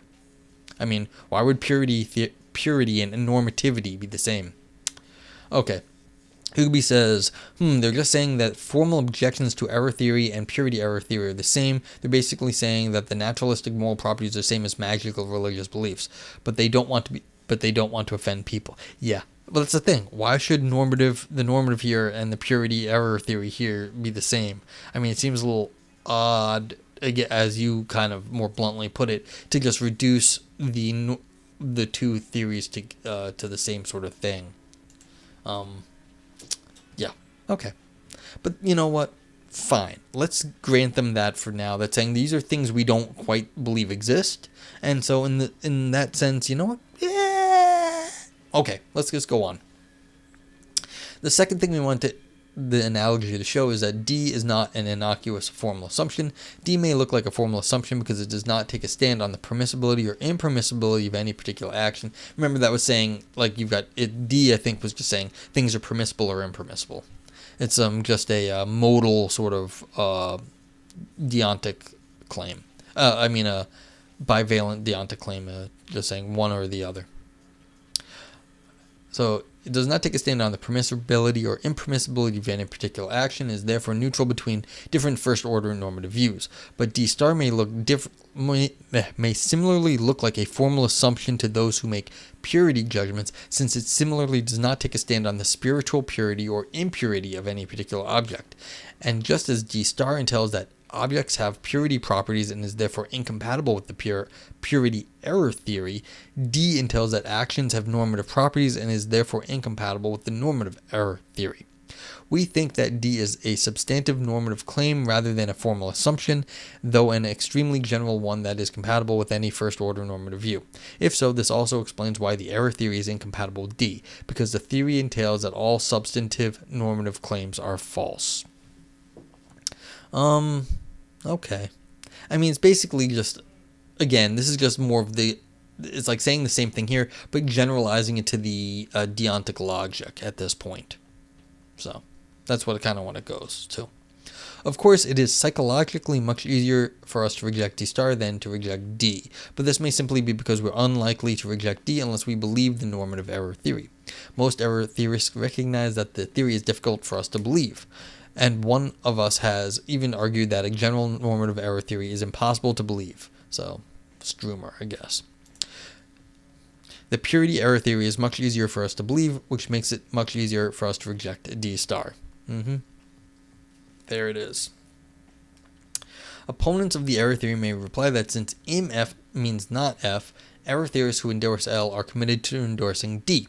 I mean, why would purity and normativity be the same? Okay. Hughby says, they're just saying that formal objections to error theory and purity error theory are the same. They're basically saying that the naturalistic moral properties are the same as magical religious beliefs, but they don't want to offend people. Yeah, but that's the thing. Why should the normative here and the purity error theory here be the same? I mean, it seems a little odd, as you kind of more bluntly put it, to just reduce the two theories to the same sort of thing. Yeah, okay. But you know what? Fine. Let's grant them that for now. That's saying these are things we don't quite believe exist. And so in that sense, you know what? Yeah. Okay, let's just go on. The second thing we want the analogy to show is that D is not an innocuous formal assumption. D may look like a formal assumption because it does not take a stand on the permissibility or impermissibility of any particular action. Remember that was saying, like, you've got it. D, I think, was just saying things are permissible or impermissible. It's just a modal sort of deontic claim. A bivalent deontic claim, just saying one or the other. So it does not take a stand on the permissibility or impermissibility of any particular action, is therefore neutral between different first-order normative views. But D star may similarly look like a formal assumption to those who make purity judgments, since it similarly does not take a stand on the spiritual purity or impurity of any particular object. And just as D star entails that objects have purity properties and is therefore incompatible with the purity error theory, D entails that actions have normative properties and is therefore incompatible with the normative error theory. We think that D is a substantive normative claim rather than a formal assumption, though an extremely general one that is compatible with any first-order normative view. If so, this also explains why the error theory is incompatible with D, because the theory entails that all substantive normative claims are false. Okay. I mean, it's basically just, again, this is just more of it's like saying the same thing here, but generalizing it to the deontic logic at this point. So, that's what it goes to. Of course, it is psychologically much easier for us to reject D star than to reject D, but this may simply be because we're unlikely to reject D unless we believe the normative error theory. Most error theorists recognize that the theory is difficult for us to believe. And one of us has even argued that a general normative error theory is impossible to believe. So, Streumer, I guess. The purity error theory is much easier for us to believe, which makes it much easier for us to reject D star. There it is. Opponents of the error theory may reply that since IMF means not F, error theorists who endorse L are committed to endorsing D.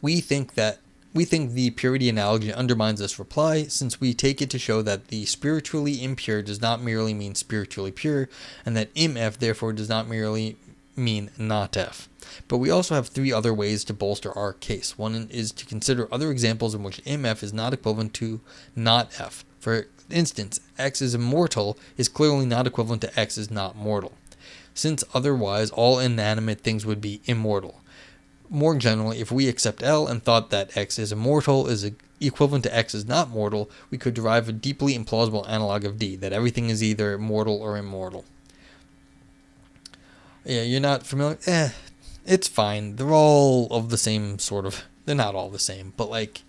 We think the purity analogy undermines this reply, since we take it to show that the spiritually impure does not merely mean spiritually pure, and that IMF therefore does not merely mean not F. But we also have three other ways to bolster our case. One is to consider other examples in which IMF is not equivalent to not F. For instance, X is immortal is clearly not equivalent to X is not mortal, since otherwise all inanimate things would be immortal. More generally, if we accept L and thought that X is immortal is equivalent to X is not mortal, we could derive a deeply implausible analog of D, that everything is either mortal or immortal. Yeah, you're not familiar? It's fine. They're all of the same sort of... They're not all the same, but like,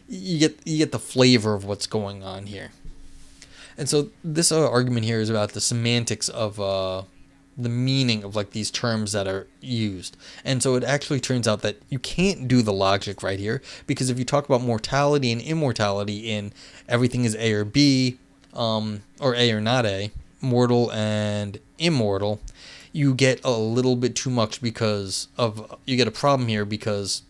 you get the flavor of what's going on here. And so this argument here is about the semantics of... the meaning of like these terms that are used. And so it actually turns out that you can't do the logic right here, because if you talk about mortality and immortality in everything is A or B, or A or not A, mortal and immortal, you get a little bit too much you get a problem here because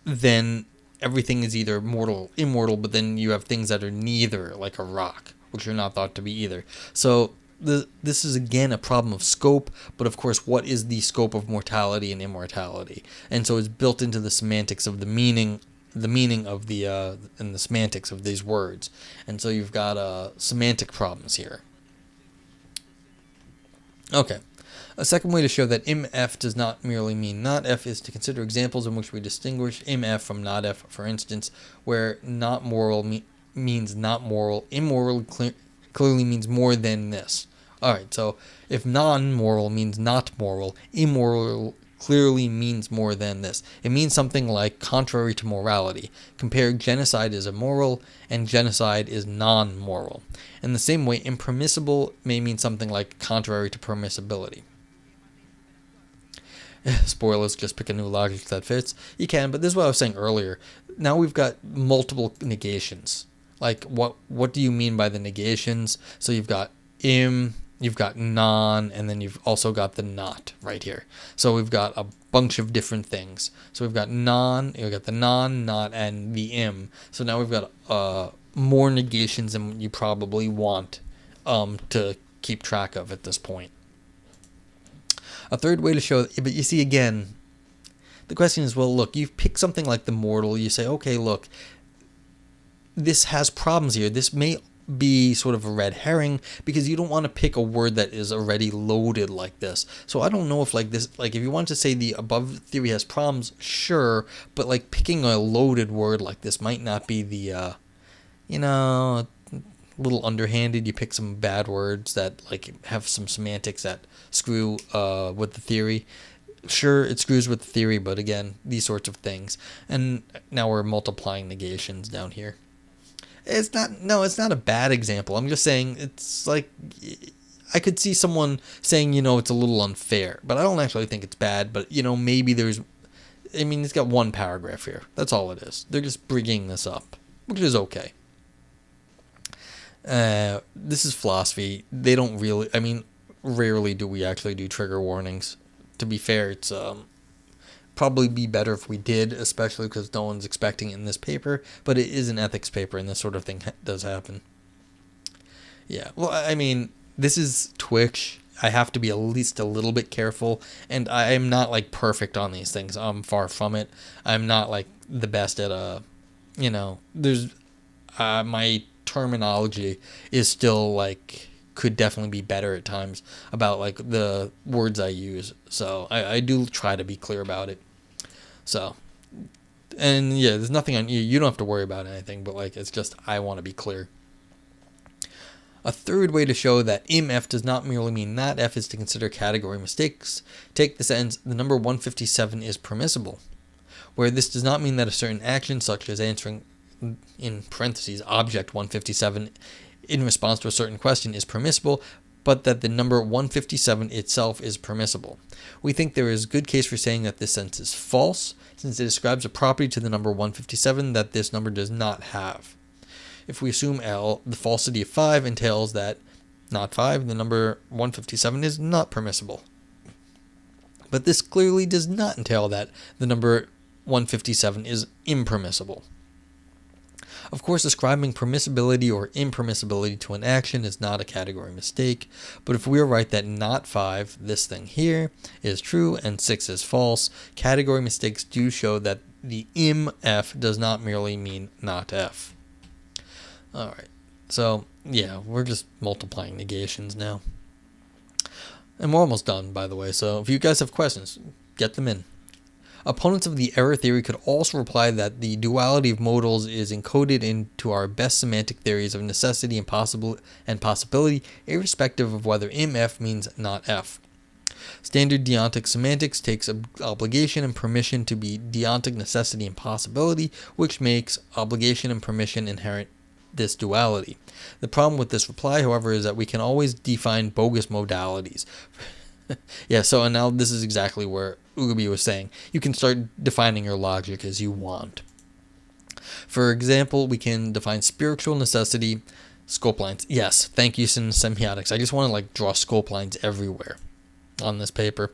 then everything is either mortal or immortal, but then you have things that are neither, like a rock, which are not thought to be either. So this is again a problem of scope, but of course, what is the scope of mortality and immortality? And so it's built into the semantics of the meaning of the and the semantics of these words. And so you've got semantic problems here. Okay. A second way to show that im-f does not merely mean not f is to consider examples in which we distinguish im-f from not f. For instance, where not moral means not moral, immoral clearly means more than this. Alright, so if non-moral means not moral, immoral clearly means more than this. It means something like contrary to morality. Compare genocide is immoral and genocide is non-moral. In the same way, impermissible may mean something like contrary to permissibility. Spoilers, just pick a new logic that fits. You can, but this is what I was saying earlier. Now we've got multiple negations. Like, what do you mean by the negations? So you've got im, you've got non, and then you've also got the not right here. So we've got a bunch of different things. So we've got non, you've got the non, not, and the im. So now we've got more negations than you probably want to keep track of at this point. A third way to show, but you see again, the question is, well, look, you've picked something like the mortal. You say, okay, look, this has problems here. This may be sort of a red herring because you don't want to pick a word that is already loaded like this. So I don't know if like this, like if you want to say the above theory has problems, sure, but like picking a loaded word like this might not be the, a little underhanded. You pick some bad words that like have some semantics that screw with the theory. Sure, it screws with the theory, but again, these sorts of things. And now we're multiplying negations down here. It's not a bad example. I'm just saying it's like I could see someone saying, it's a little unfair, but I don't actually think it's bad. But maybe it's got one paragraph here. That's all it is. They're just bringing this up, which is okay. This is philosophy. They don't really, rarely do we actually do trigger warnings. To be fair, it's probably be better if we did, especially because no one's expecting it in this paper, but it is an ethics paper and this sort of thing does happen. Yeah, well, this is Twitch. I have to be at least a little bit careful, and I am not like perfect on these things. I'm far from it. I'm not like the best at there's my terminology is still like could definitely be better at times about like the words I use. So I do try to be clear about it. So, and yeah, there's nothing on you. You don't have to worry about anything, but like, it's just, I want to be clear. A third way to show that im-f does not merely mean not f is to consider category mistakes. Take the sentence, the number 157 is permissible, where this does not mean that a certain action, such as answering, in parentheses, object 157, in response to a certain question is permissible, but that the number 157 itself is permissible. We think there is good case for saying that this sentence is false, since it ascribes a property to the number 157 that this number does not have. If we assume L, the falsity of 5 entails that, not 5, the number 157 is not permissible. But this clearly does not entail that the number 157 is impermissible. Of course, ascribing permissibility or impermissibility to an action is not a category mistake, but if we are right that not 5, this thing here, is true and 6 is false, category mistakes do show that the im-f does not merely mean not f. Alright, so yeah, we're just multiplying negations now. And we're almost done, by the way, so if you guys have questions, get them in. Opponents of the error theory could also reply that the duality of modals is encoded into our best semantic theories of necessity and possibility, irrespective of whether im-f means not f. Standard deontic semantics takes obligation and permission to be deontic necessity and possibility, which makes obligation and permission inherent this duality. The problem with this reply, however, is that we can always define bogus modalities. Yeah, so and now this is exactly where Ugabi was saying. You can start defining your logic as you want. For example, we can define spiritual necessity, scope lines. Yes, thank you, semiotics. I just want to like draw scope lines everywhere on this paper.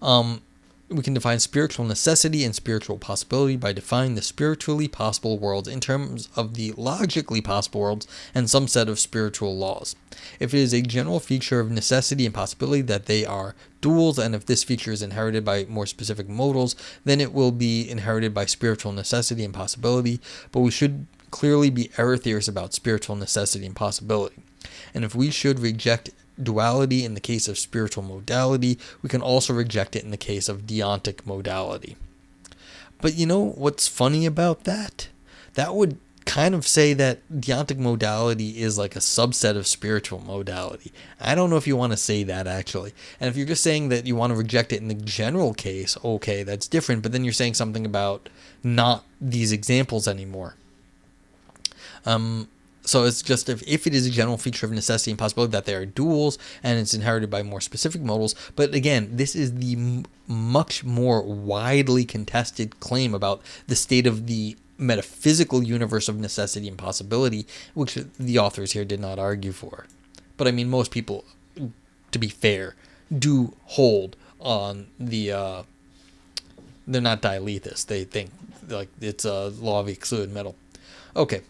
We can define spiritual necessity and spiritual possibility by defining the spiritually possible worlds in terms of the logically possible worlds and some set of spiritual laws. If it is a general feature of necessity and possibility that they are duals, and if this feature is inherited by more specific modals, then it will be inherited by spiritual necessity and possibility, but we should clearly be error theorists about spiritual necessity and possibility. And if we should reject duality in the case of spiritual modality, we can also reject it in the case of deontic modality. But you know what's funny about that? That would kind of say that deontic modality is like a subset of spiritual modality. I don't know if you want to say that, actually. And if you're just saying that you want to reject it in the general case, okay, that's different, but then you're saying something about not these examples anymore. So it's just if it is a general feature of necessity and possibility that they are duals and it's inherited by more specific modals. But again, this is the much more widely contested claim about the state of the metaphysical universe of necessity and possibility, which the authors here did not argue for. But I mean, most people, to be fair, do hold on the they're not dialethous. They think like it's a law of excluded metal. Okay.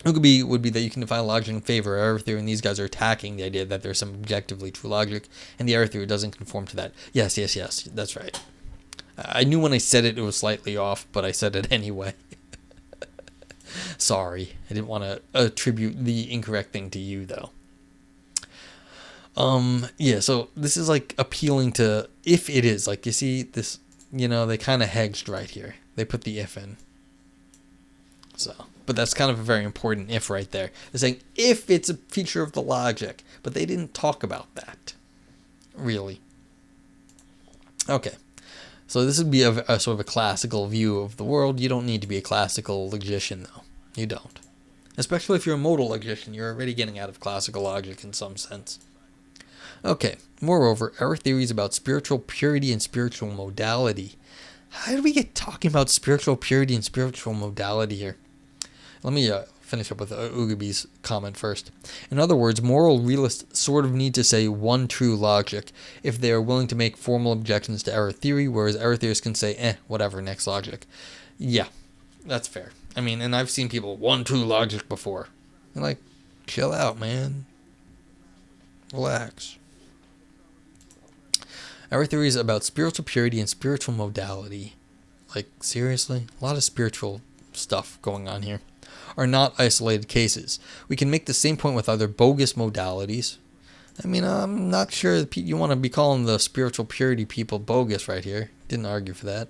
Would be that you can define logic in favor of error theory, and these guys are attacking the idea that there's some objectively true logic, and the error theory doesn't conform to that. Yes, that's right. I knew when I said it was slightly off, but I said it anyway. Sorry, I didn't want to attribute the incorrect thing to you, though. Yeah, so this is like appealing to, if it is, like you see this, they kind of hedged right here. They put the if in. So, but that's kind of a very important if right there. They're saying if it's a feature of the logic, but they didn't talk about that, really. Okay, so this would be a sort of a classical view of the world. You don't need to be a classical logician, though. You don't. Especially if you're a modal logician, you're already getting out of classical logic in some sense. Okay, moreover, error theories about spiritual purity and spiritual modality. How did we get talking about spiritual purity and spiritual modality here? Let me finish up with Ugabi's comment first. In other words, moral realists sort of need to say one true logic if they are willing to make formal objections to error theory, whereas error theorists can say, whatever, next logic. Yeah, that's fair. I mean, and I've seen people, one true logic before. They're like, chill out, man. Relax. Error theories about spiritual purity and spiritual modality, like seriously, a lot of spiritual stuff going on here, are not isolated cases. We can make the same point with other bogus modalities. I mean, I'm not sure you want to be calling the spiritual purity people bogus right here. Didn't argue for that.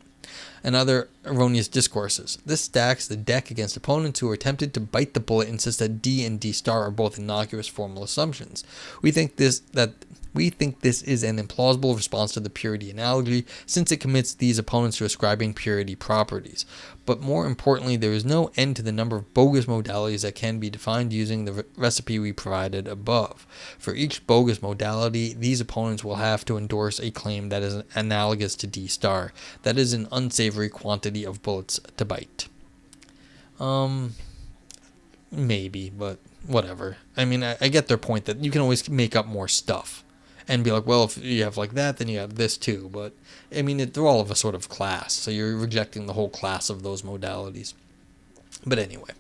And other erroneous discourses. This stacks the deck against opponents who are tempted to bite the bullet and insist that D and D star are both innocuous formal assumptions. We think this is an implausible response to the purity analogy, since it commits these opponents to ascribing purity properties. But more importantly, there is no end to the number of bogus modalities that can be defined using the recipe we provided above. For each bogus modality, these opponents will have to endorse a claim that is analogous to D star. That is an unsavory quantity of bullets to bite. Maybe, but whatever. I mean, I get their point that you can always make up more stuff and be like, well, if you have like that, then you have this too. But I mean, they're all of a sort of class, so you're rejecting the whole class of those modalities. But anyway,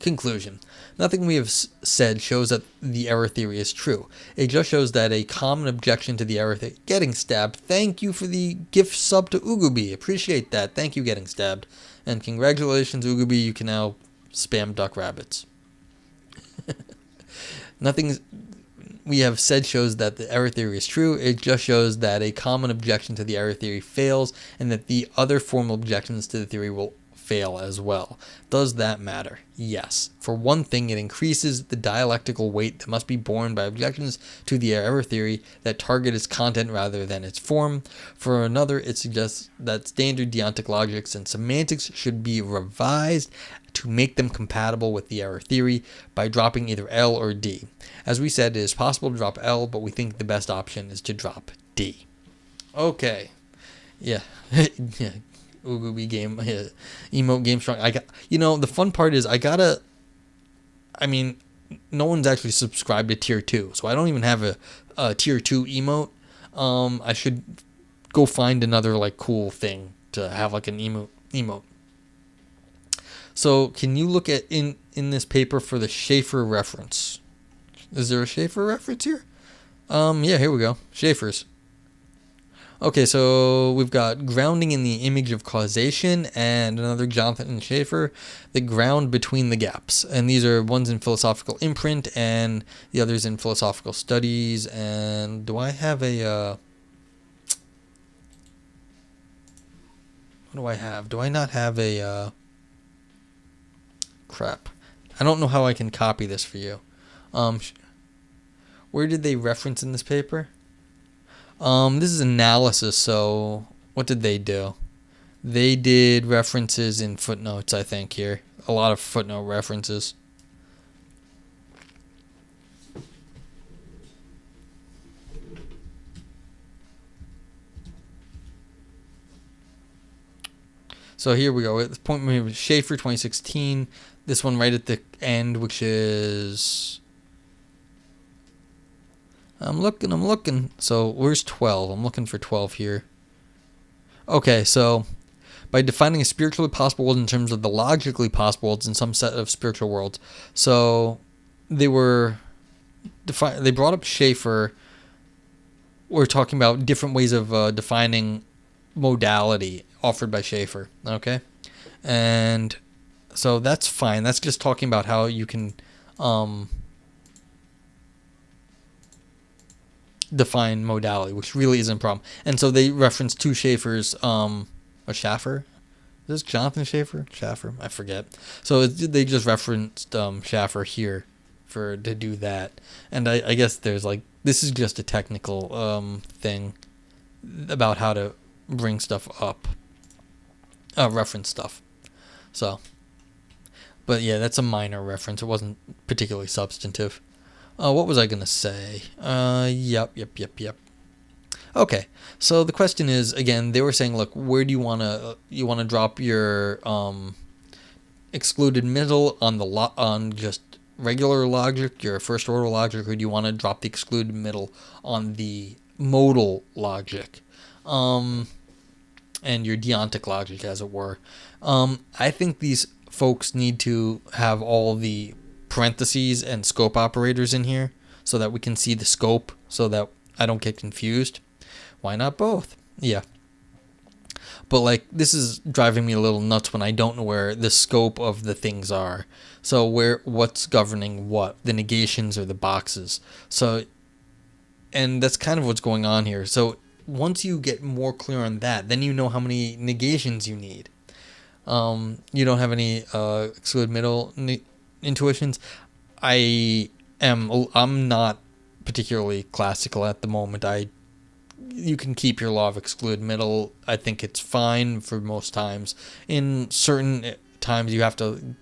conclusion. Nothing we have said shows that the error theory is true. It just shows that a common objection to the error theory... Getting stabbed. Thank you for the gift sub to Ugubi. Appreciate that. Thank you, Getting Stabbed. And congratulations, Ugubi. You can now spam duck rabbits. Nothing we have said shows that the error theory is true. It just shows that a common objection to the error theory fails and that the other formal objections to the theory will fail as well. Does that matter? Yes. For one thing, it increases the dialectical weight that must be borne by objections to the error theory that target its content rather than its form. For another, it suggests that standard deontic logics and semantics should be revised to make them compatible with the error theory by dropping either L or D. As we said, it is possible to drop L, but we think the best option is to drop D. Okay. Yeah. Yeah. Oogie game, emote game strong. I got, the fun part is I mean, no one's actually subscribed to tier 2, so I don't even have a tier 2 emote. I should go find another like cool thing to have like an emote. So can you look at in this paper for the Schaefer reference? Is there a Schaefer reference here? Yeah, here we go. Schaefer's. Okay, so we've got grounding in the image of causation and another Jonathan Schaefer, the ground between the gaps. And these are ones in philosophical imprint and the others in philosophical studies. And do I have a... what do I have? Do I not have a... crap. I don't know how I can copy this for you. Where did they reference in this paper? This is analysis, so what did they do? They did references in footnotes, I think, here. A lot of footnote references. So here we go. At the point we have Schaefer 2016. This one right at the end, which is... I'm looking. So where's 12? I'm looking for 12 here. Okay, so by defining a spiritually possible world in terms of the logically possible worlds in some set of spiritual worlds. So they brought up Schaefer. We're talking about different ways of defining modality offered by Schaefer. Okay, and so that's fine. That's just talking about how you can define modality, which really isn't a problem. And so they reference two Schaefers, or Schaffer. Is this Jonathan Schaefer? Schaffer, I forget. So they just referenced Schaffer here to do that. And I guess there's like, this is just a technical thing about how to bring stuff up, reference stuff. So, but yeah, that's a minor reference. It wasn't particularly substantive. What was I going to say? Yep. Okay, so the question is, again, they were saying, look, where do you want to drop your excluded middle on just regular logic, your first order logic, or do you want to drop the excluded middle on the modal logic, and your deontic logic, as it were? I think these folks need to have all the parentheses and scope operators in here so that we can see the scope, so that I don't get confused. Why not both? Yeah. But like, this is driving me a little nuts when I don't know where the scope of the things are. So what's governing what? The negations or the boxes. So, and that's kind of what's going on here. So once you get more clear on that, then you know how many negations you need. You don't have any exclude middle intuitions. I'm not particularly classical at the moment. You can keep your law of exclude middle. I think it's fine for most times. In certain times you have to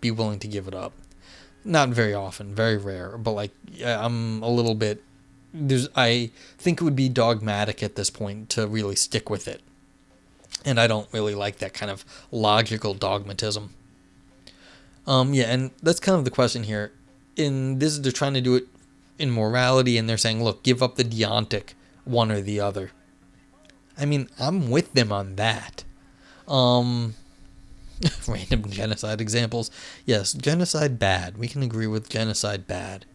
be willing to give it up. Not very often, very rare, but like, I'm a little bit, I think it would be dogmatic at this point to really stick with it. And I don't really like that kind of logical dogmatism. Yeah, and that's kind of the question here. In this, they're trying to do it in morality, and they're saying, look, give up the deontic, one or the other. I mean, I'm with them on that. Random genocide examples. Yes, genocide bad. We can agree with genocide bad.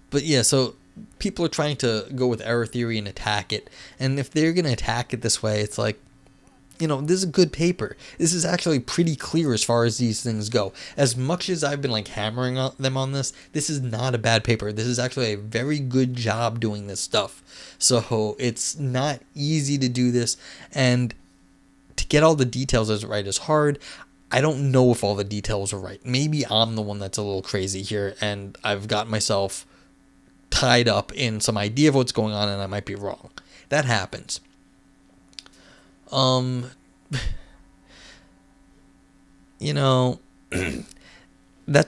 But yeah, so people are trying to go with error theory and attack it. And if they're going to attack it this way, it's like, this is a good paper. This is actually pretty clear as far as these things go. As much as I've been like hammering them on this is not a bad paper. This is actually a very good job doing this stuff. So it's not easy to do this, and to get all the details right is hard. I don't know if all the details are right. Maybe I'm the one that's a little crazy here, and I've got myself tied up in some idea of what's going on, and I might be wrong. That happens. That's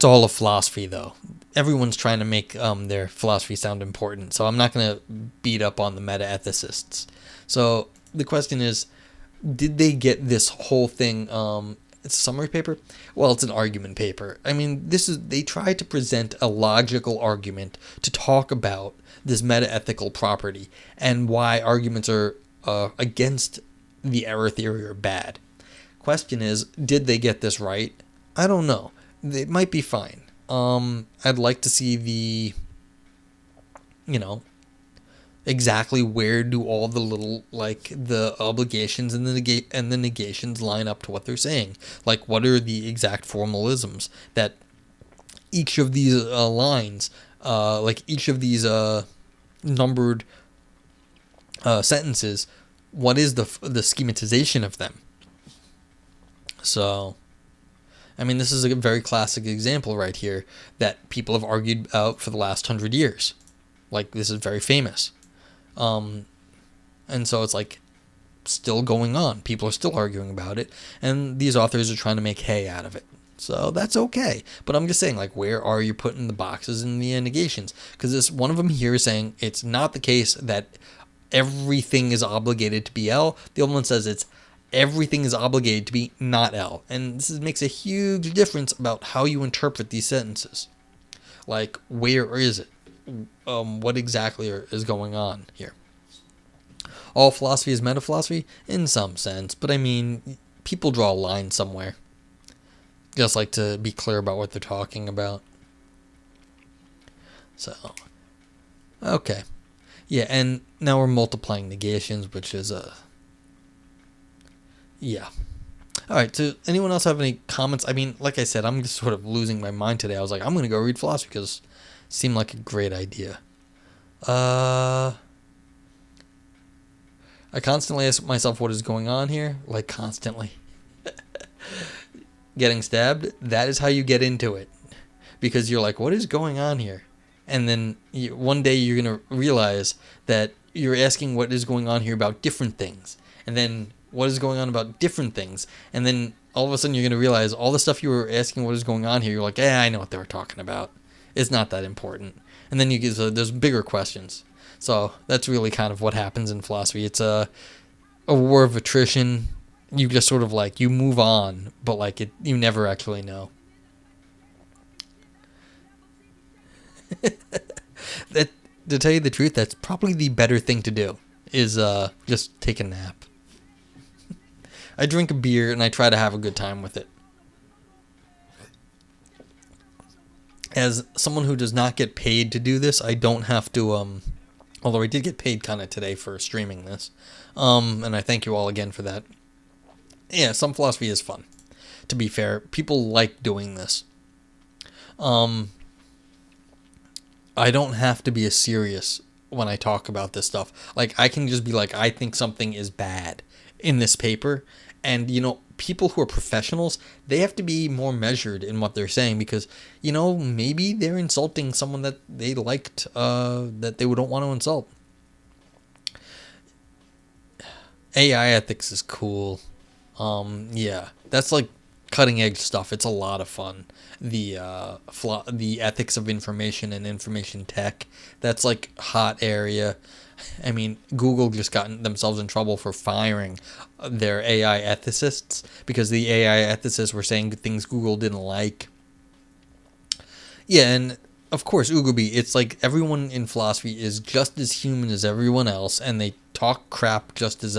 all of philosophy, though. Everyone's trying to make their philosophy sound important, so I'm not going to beat up on the meta-ethicists. So the question is, did they get this whole thing? It's a summary paper. Well, it's an argument paper. I mean, they try to present a logical argument to talk about this meta-ethical property and why arguments are against the error theory are bad. Question is, did they get this right? I don't know. It might be fine. I'd like to see exactly where do all the little, like, the obligations and the negations line up to what they're saying. Like, what are the exact formalisms that each of these lines, like each of these numbered sentences, what is the schematization of them? So, I mean, this is a very classic example right here that people have argued about for the last 100 years. Like, this is very famous. And so it's like still going on. People are still arguing about it, and these authors are trying to make hay out of it. So that's okay. But I'm just saying, like, where are you putting the boxes and the negations? Because this one of them here is saying it's not the case that everything is obligated to be L. The other one says it's everything is obligated to be not L. And this makes a huge difference about how you interpret these sentences. Like, where is it? What exactly is going on here? All philosophy is metaphilosophy? In some sense. But I mean, people draw a line somewhere. Just like to be clear about what they're talking about. So, okay. Yeah, and now we're multiplying negations, which is yeah. Alright, so anyone else have any comments? I mean, like I said, I'm just sort of losing my mind today. I was like, I'm going to go read philosophy because it seemed like a great idea. I constantly ask myself what is going on here. Like, constantly. Getting stabbed, that is how you get into it. Because you're like, what is going on here? And then one day you're going to realize that you're asking what is going on here about different things. And then what is going on about different things. And then all of a sudden you're going to realize all the stuff you were asking what is going on here, you're like, I know what they were talking about. It's not that important. And then you get there's bigger questions. So that's really kind of what happens in philosophy. It's a war of attrition. You just sort of like, you move on, but like you never actually know. That, to tell you the truth, that's probably the better thing to do, is just take a nap. I drink a beer and I try to have a good time with it. As someone who does not get paid to do this, I don't have to, although I did get paid kind of today for streaming this. And I thank you all again for that. Yeah, some philosophy is fun. To be fair, people like doing this. I don't have to be as serious when I talk about this stuff. Like, I can just be like, I think something is bad in this paper. And, people who are professionals, they have to be more measured in what they're saying because, maybe they're insulting someone that they liked, that they don't want to insult. AI ethics is cool. Yeah, that's like cutting edge stuff. It's a lot of fun. The ethics of information and information tech, that's like hot area. I mean, Google just got themselves in trouble for firing their AI ethicists because the AI ethicists were saying things Google didn't like. Yeah, and of course, Ugobi, it's like everyone in philosophy is just as human as everyone else, and they talk crap just as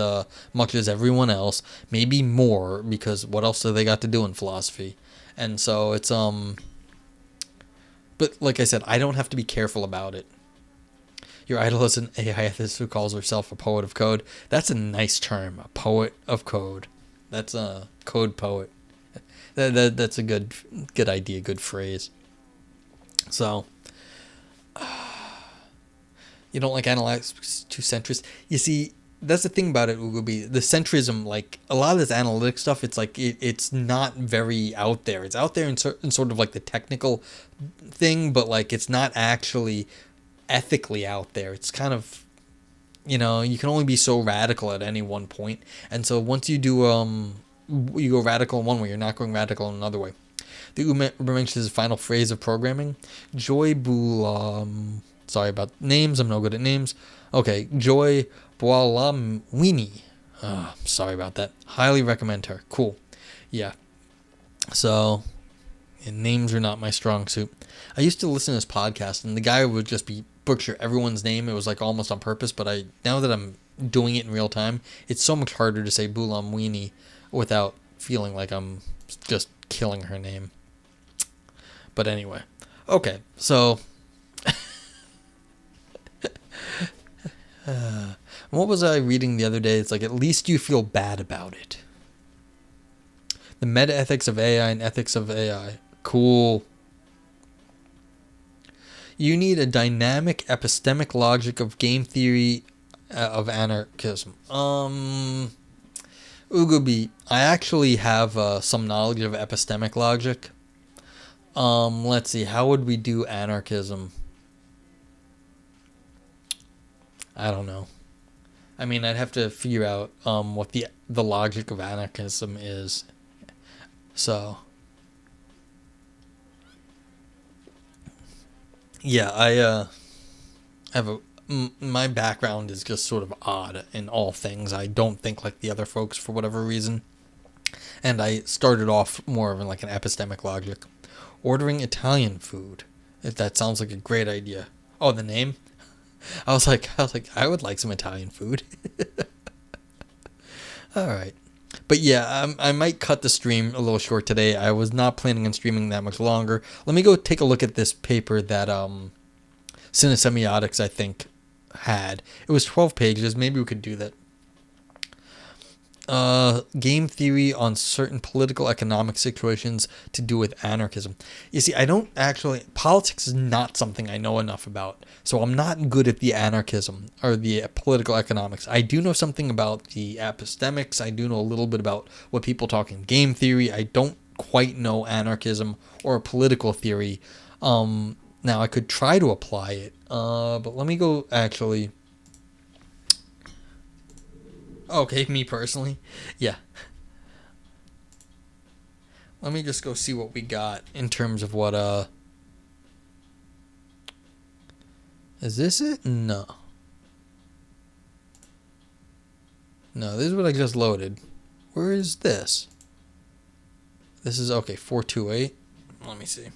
much as everyone else, maybe more, because what else do they got to do in philosophy? And so it's, but like I said, I don't have to be careful about it. Your idol is an AI ethicist who calls herself a poet of code. That's a nice term, a poet of code. That's a code poet. That's a good idea, good phrase. So, you don't like analytics too centrist? You see, that's the thing about it, Ugobi. The centrism, like, a lot of this analytic stuff, it's like, it's not very out there. It's out there in sort of like the technical thing, but like, it's not actually ethically out there. It's kind of, you can only be so radical at any one point. And so once you do, you go radical in one way, you're not going radical in another way. The Uber mentions the final phrase of programming. Joy sorry about names, I'm no good at names. Okay, Joy Bualamwini. Sorry about that. Highly recommend her. Cool. Yeah. So, names are not my strong suit. I used to listen to this podcast, and the guy would just be butcher everyone's name. It was like almost on purpose, but now that I'm doing it in real time, it's so much harder to say Bulamwini without feeling like I'm just killing her name. But anyway. Okay, so... what was I reading the other day? It's like, at least you feel bad about it. The meta-ethics of AI and ethics of AI. Cool. You need a dynamic epistemic logic of game theory of anarchism. Ugubi, I actually have some knowledge of epistemic logic. Let's see, how would we do anarchism? I don't know. I mean, I'd have to figure out what the logic of anarchism is. So, yeah, I have my background is just sort of odd in all things. I don't think like the other folks for whatever reason. And I started off more of like an epistemic logic. Ordering Italian food. If that sounds like a great idea. Oh, the name? I was like, I would like some Italian food. All right. But yeah, I might cut the stream a little short today. I was not planning on streaming that much longer. Let me go take a look at this paper that Cinesemiotics, I think, had. It was 12 pages. Maybe we could do that. Game theory on certain political economic situations to do with anarchism. You see, politics is not something I know enough about, so I'm not good at the anarchism or the political economics. I do know something about the epistemics. I do know a little bit about what people talk in game theory. I don't quite know anarchism or political theory. Now I could try to apply it, but let me go actually... Okay, me personally. Yeah. Let me just go see what we got in terms of what, Is this it? No. No, this is what I just loaded. Where is this? This is, okay, 428. Let me see.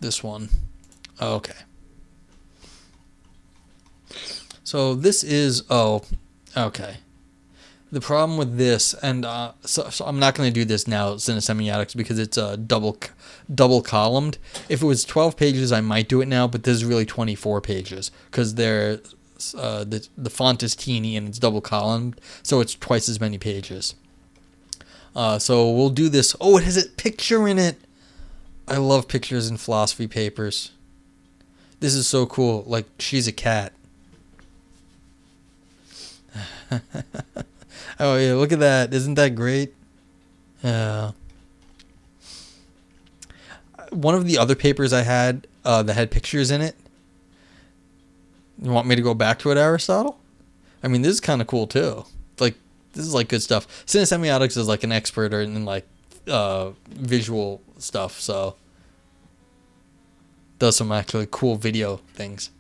This one. Okay. So this is, okay. The problem with this, and so I'm not going to do this now, Cinesemiotics, because it's double columned. If it was 12 pages, I might do it now, but this is really 24 pages, because the font is teeny and it's double columned, so it's twice as many pages. So we'll do this. Oh, it has a picture in it. I love pictures in philosophy papers. This is so cool. Like, she's a cat. Oh yeah, look at that. Isn't that great? One of the other papers I had that had pictures in it. You want me to go back to it, Aristotle? I mean, this is kind of cool too. Like, this is like good stuff. Cinesemiotics is like an expert in like visual stuff, so does some actually cool video things.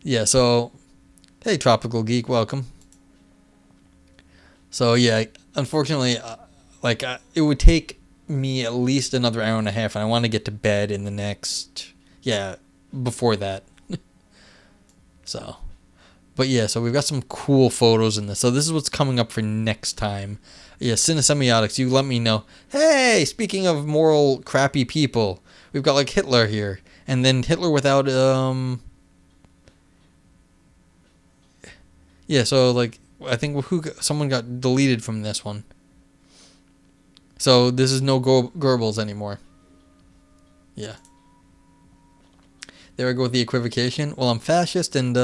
Yeah, so hey, Tropical Geek, welcome. So yeah, unfortunately, it would take me at least another hour and a half, and I want to get to bed in the next, before that. So, but yeah, so we've got some cool photos in this. So this is what's coming up for next time. Yeah, Cinesemiotics, you let me know. Hey, speaking of moral crappy people, we've got like Hitler here, and then Hitler without yeah, so like I think someone got deleted from this one. So this is no Goebbels anymore. Yeah. There I go with the equivocation. Well, I'm fascist and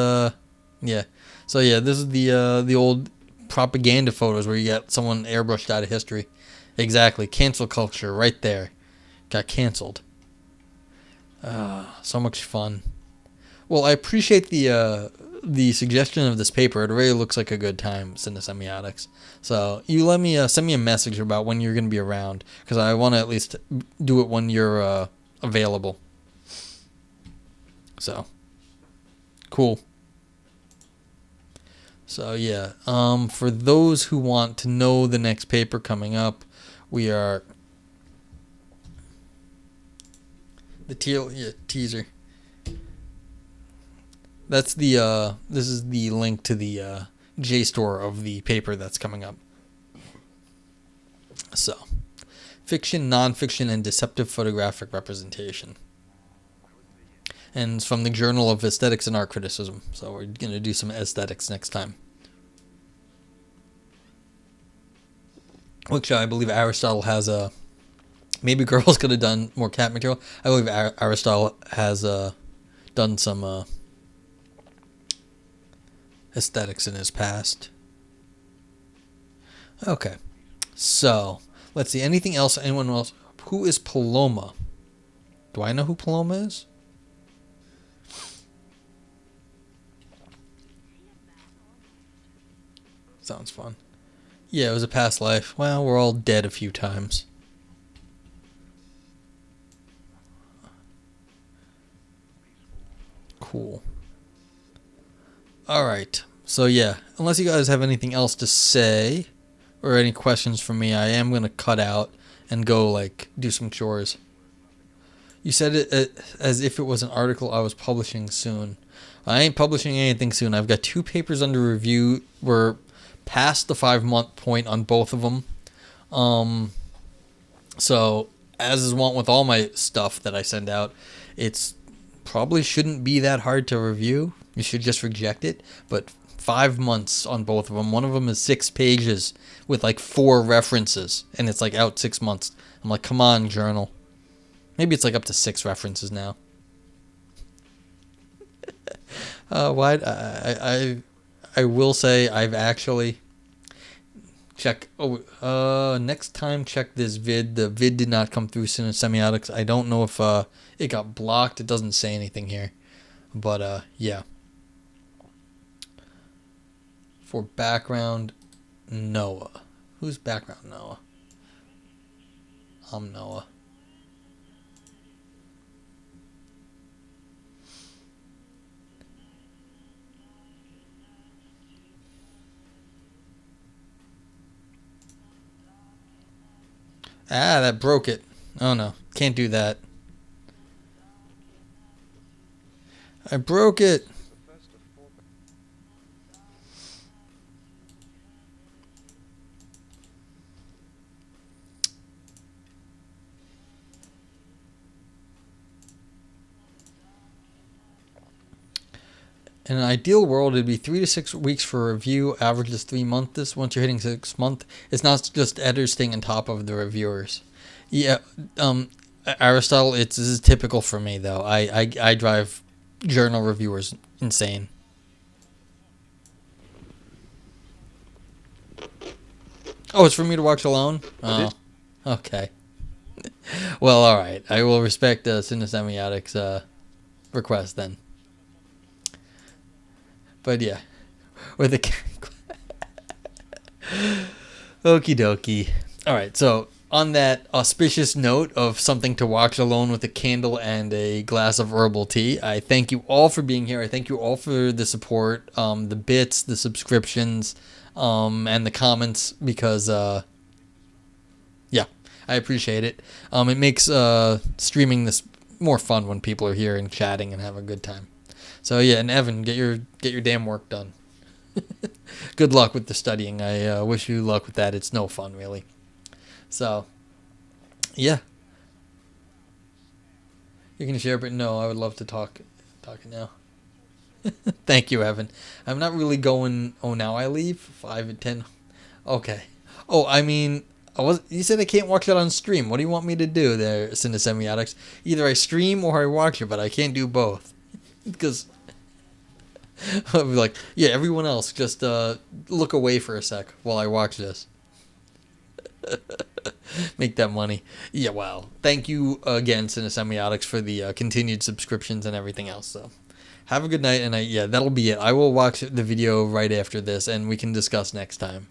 yeah. So yeah, this is the old propaganda photos where you get someone airbrushed out of history. Exactly. Cancel culture right there. Got canceled. So much fun. Well, I appreciate the suggestion of this paper. It really looks like a good time, Cinesemiotics. So you let me send me a message about when you're going to be around, because I want to at least do it when you're available. So Cool. So yeah, for those who want to know the next paper coming up, we are the teaser. That's the this is the link to the JSTOR of the paper that's coming up. So, fiction, nonfiction, and deceptive photographic representation. And it's from the Journal of Aesthetics and Art Criticism. So we're going to do some aesthetics next time. Which I believe Aristotle has a... Maybe girls could have done more cat material. I believe Aristotle has done some aesthetics in his past. Okay. So, let's see. Anything else? Anyone else? Who is Paloma? Do I know who Paloma is? Sounds fun. Yeah, it was a past life. Well, we're all dead a few times. Cool. Alright. So yeah, unless you guys have anything else to say or any questions for me, I am going to cut out and go like do some chores. You said it as if it was an article I was publishing soon. I ain't publishing anything soon. I've got 2 papers under review. We're past the 5-month point on both of them. So, as is wont with all my stuff that I send out, it's probably shouldn't be that hard to review. You should just reject it. But 5 months on both of them. One of them is 6 pages with like 4 references, and it's like out 6 months. I'm like, come on, journal. Maybe it's like up to 6 references now. Why? I will say I've actually check. Next time check this vid. The vid did not come through Semiotics. I don't know if it got blocked. It doesn't say anything here, but yeah. For background, Noah. Who's background Noah? I'm Noah. Ah, that broke it. Oh no, can't do that. I broke it. In an ideal world, it'd be 3 to 6 weeks for a review. Average is 3 months. Once you're hitting 6 months, it's not just editors staying on top of the reviewers. Yeah, Aristotle, this is typical for me though. I drive journal reviewers insane. Oh, it's for me to watch alone? Oh, okay. Well, all right. I will respect Cinesemiotics' request then. But yeah, with the okie dokie. All right, so on that auspicious note of something to watch alone with a candle and a glass of herbal tea, I thank you all for being here. I thank you all for the support, the bits, the subscriptions, and the comments because, yeah, I appreciate it. It makes streaming this more fun when people are here and chatting and have a good time. So yeah, and Evan, get your damn work done. Good luck with the studying. I wish you luck with that. It's no fun, really. So, yeah. You can share, but no, I would love to talk it now. Thank you, Evan. I'm not really going. Oh, now I leave 5 and 10. Okay. Oh, I mean, you said I can't watch it on stream. What do you want me to do there, Cinesemiotics? Either I stream or I watch it, but I can't do both because. I'll be like, yeah, everyone else, just look away for a sec while I watch this. Make that money. Yeah, well, thank you again, Cinesemiotics, for the continued subscriptions and everything else. So, have a good night, and yeah, that'll be it. I will watch the video right after this, and we can discuss next time.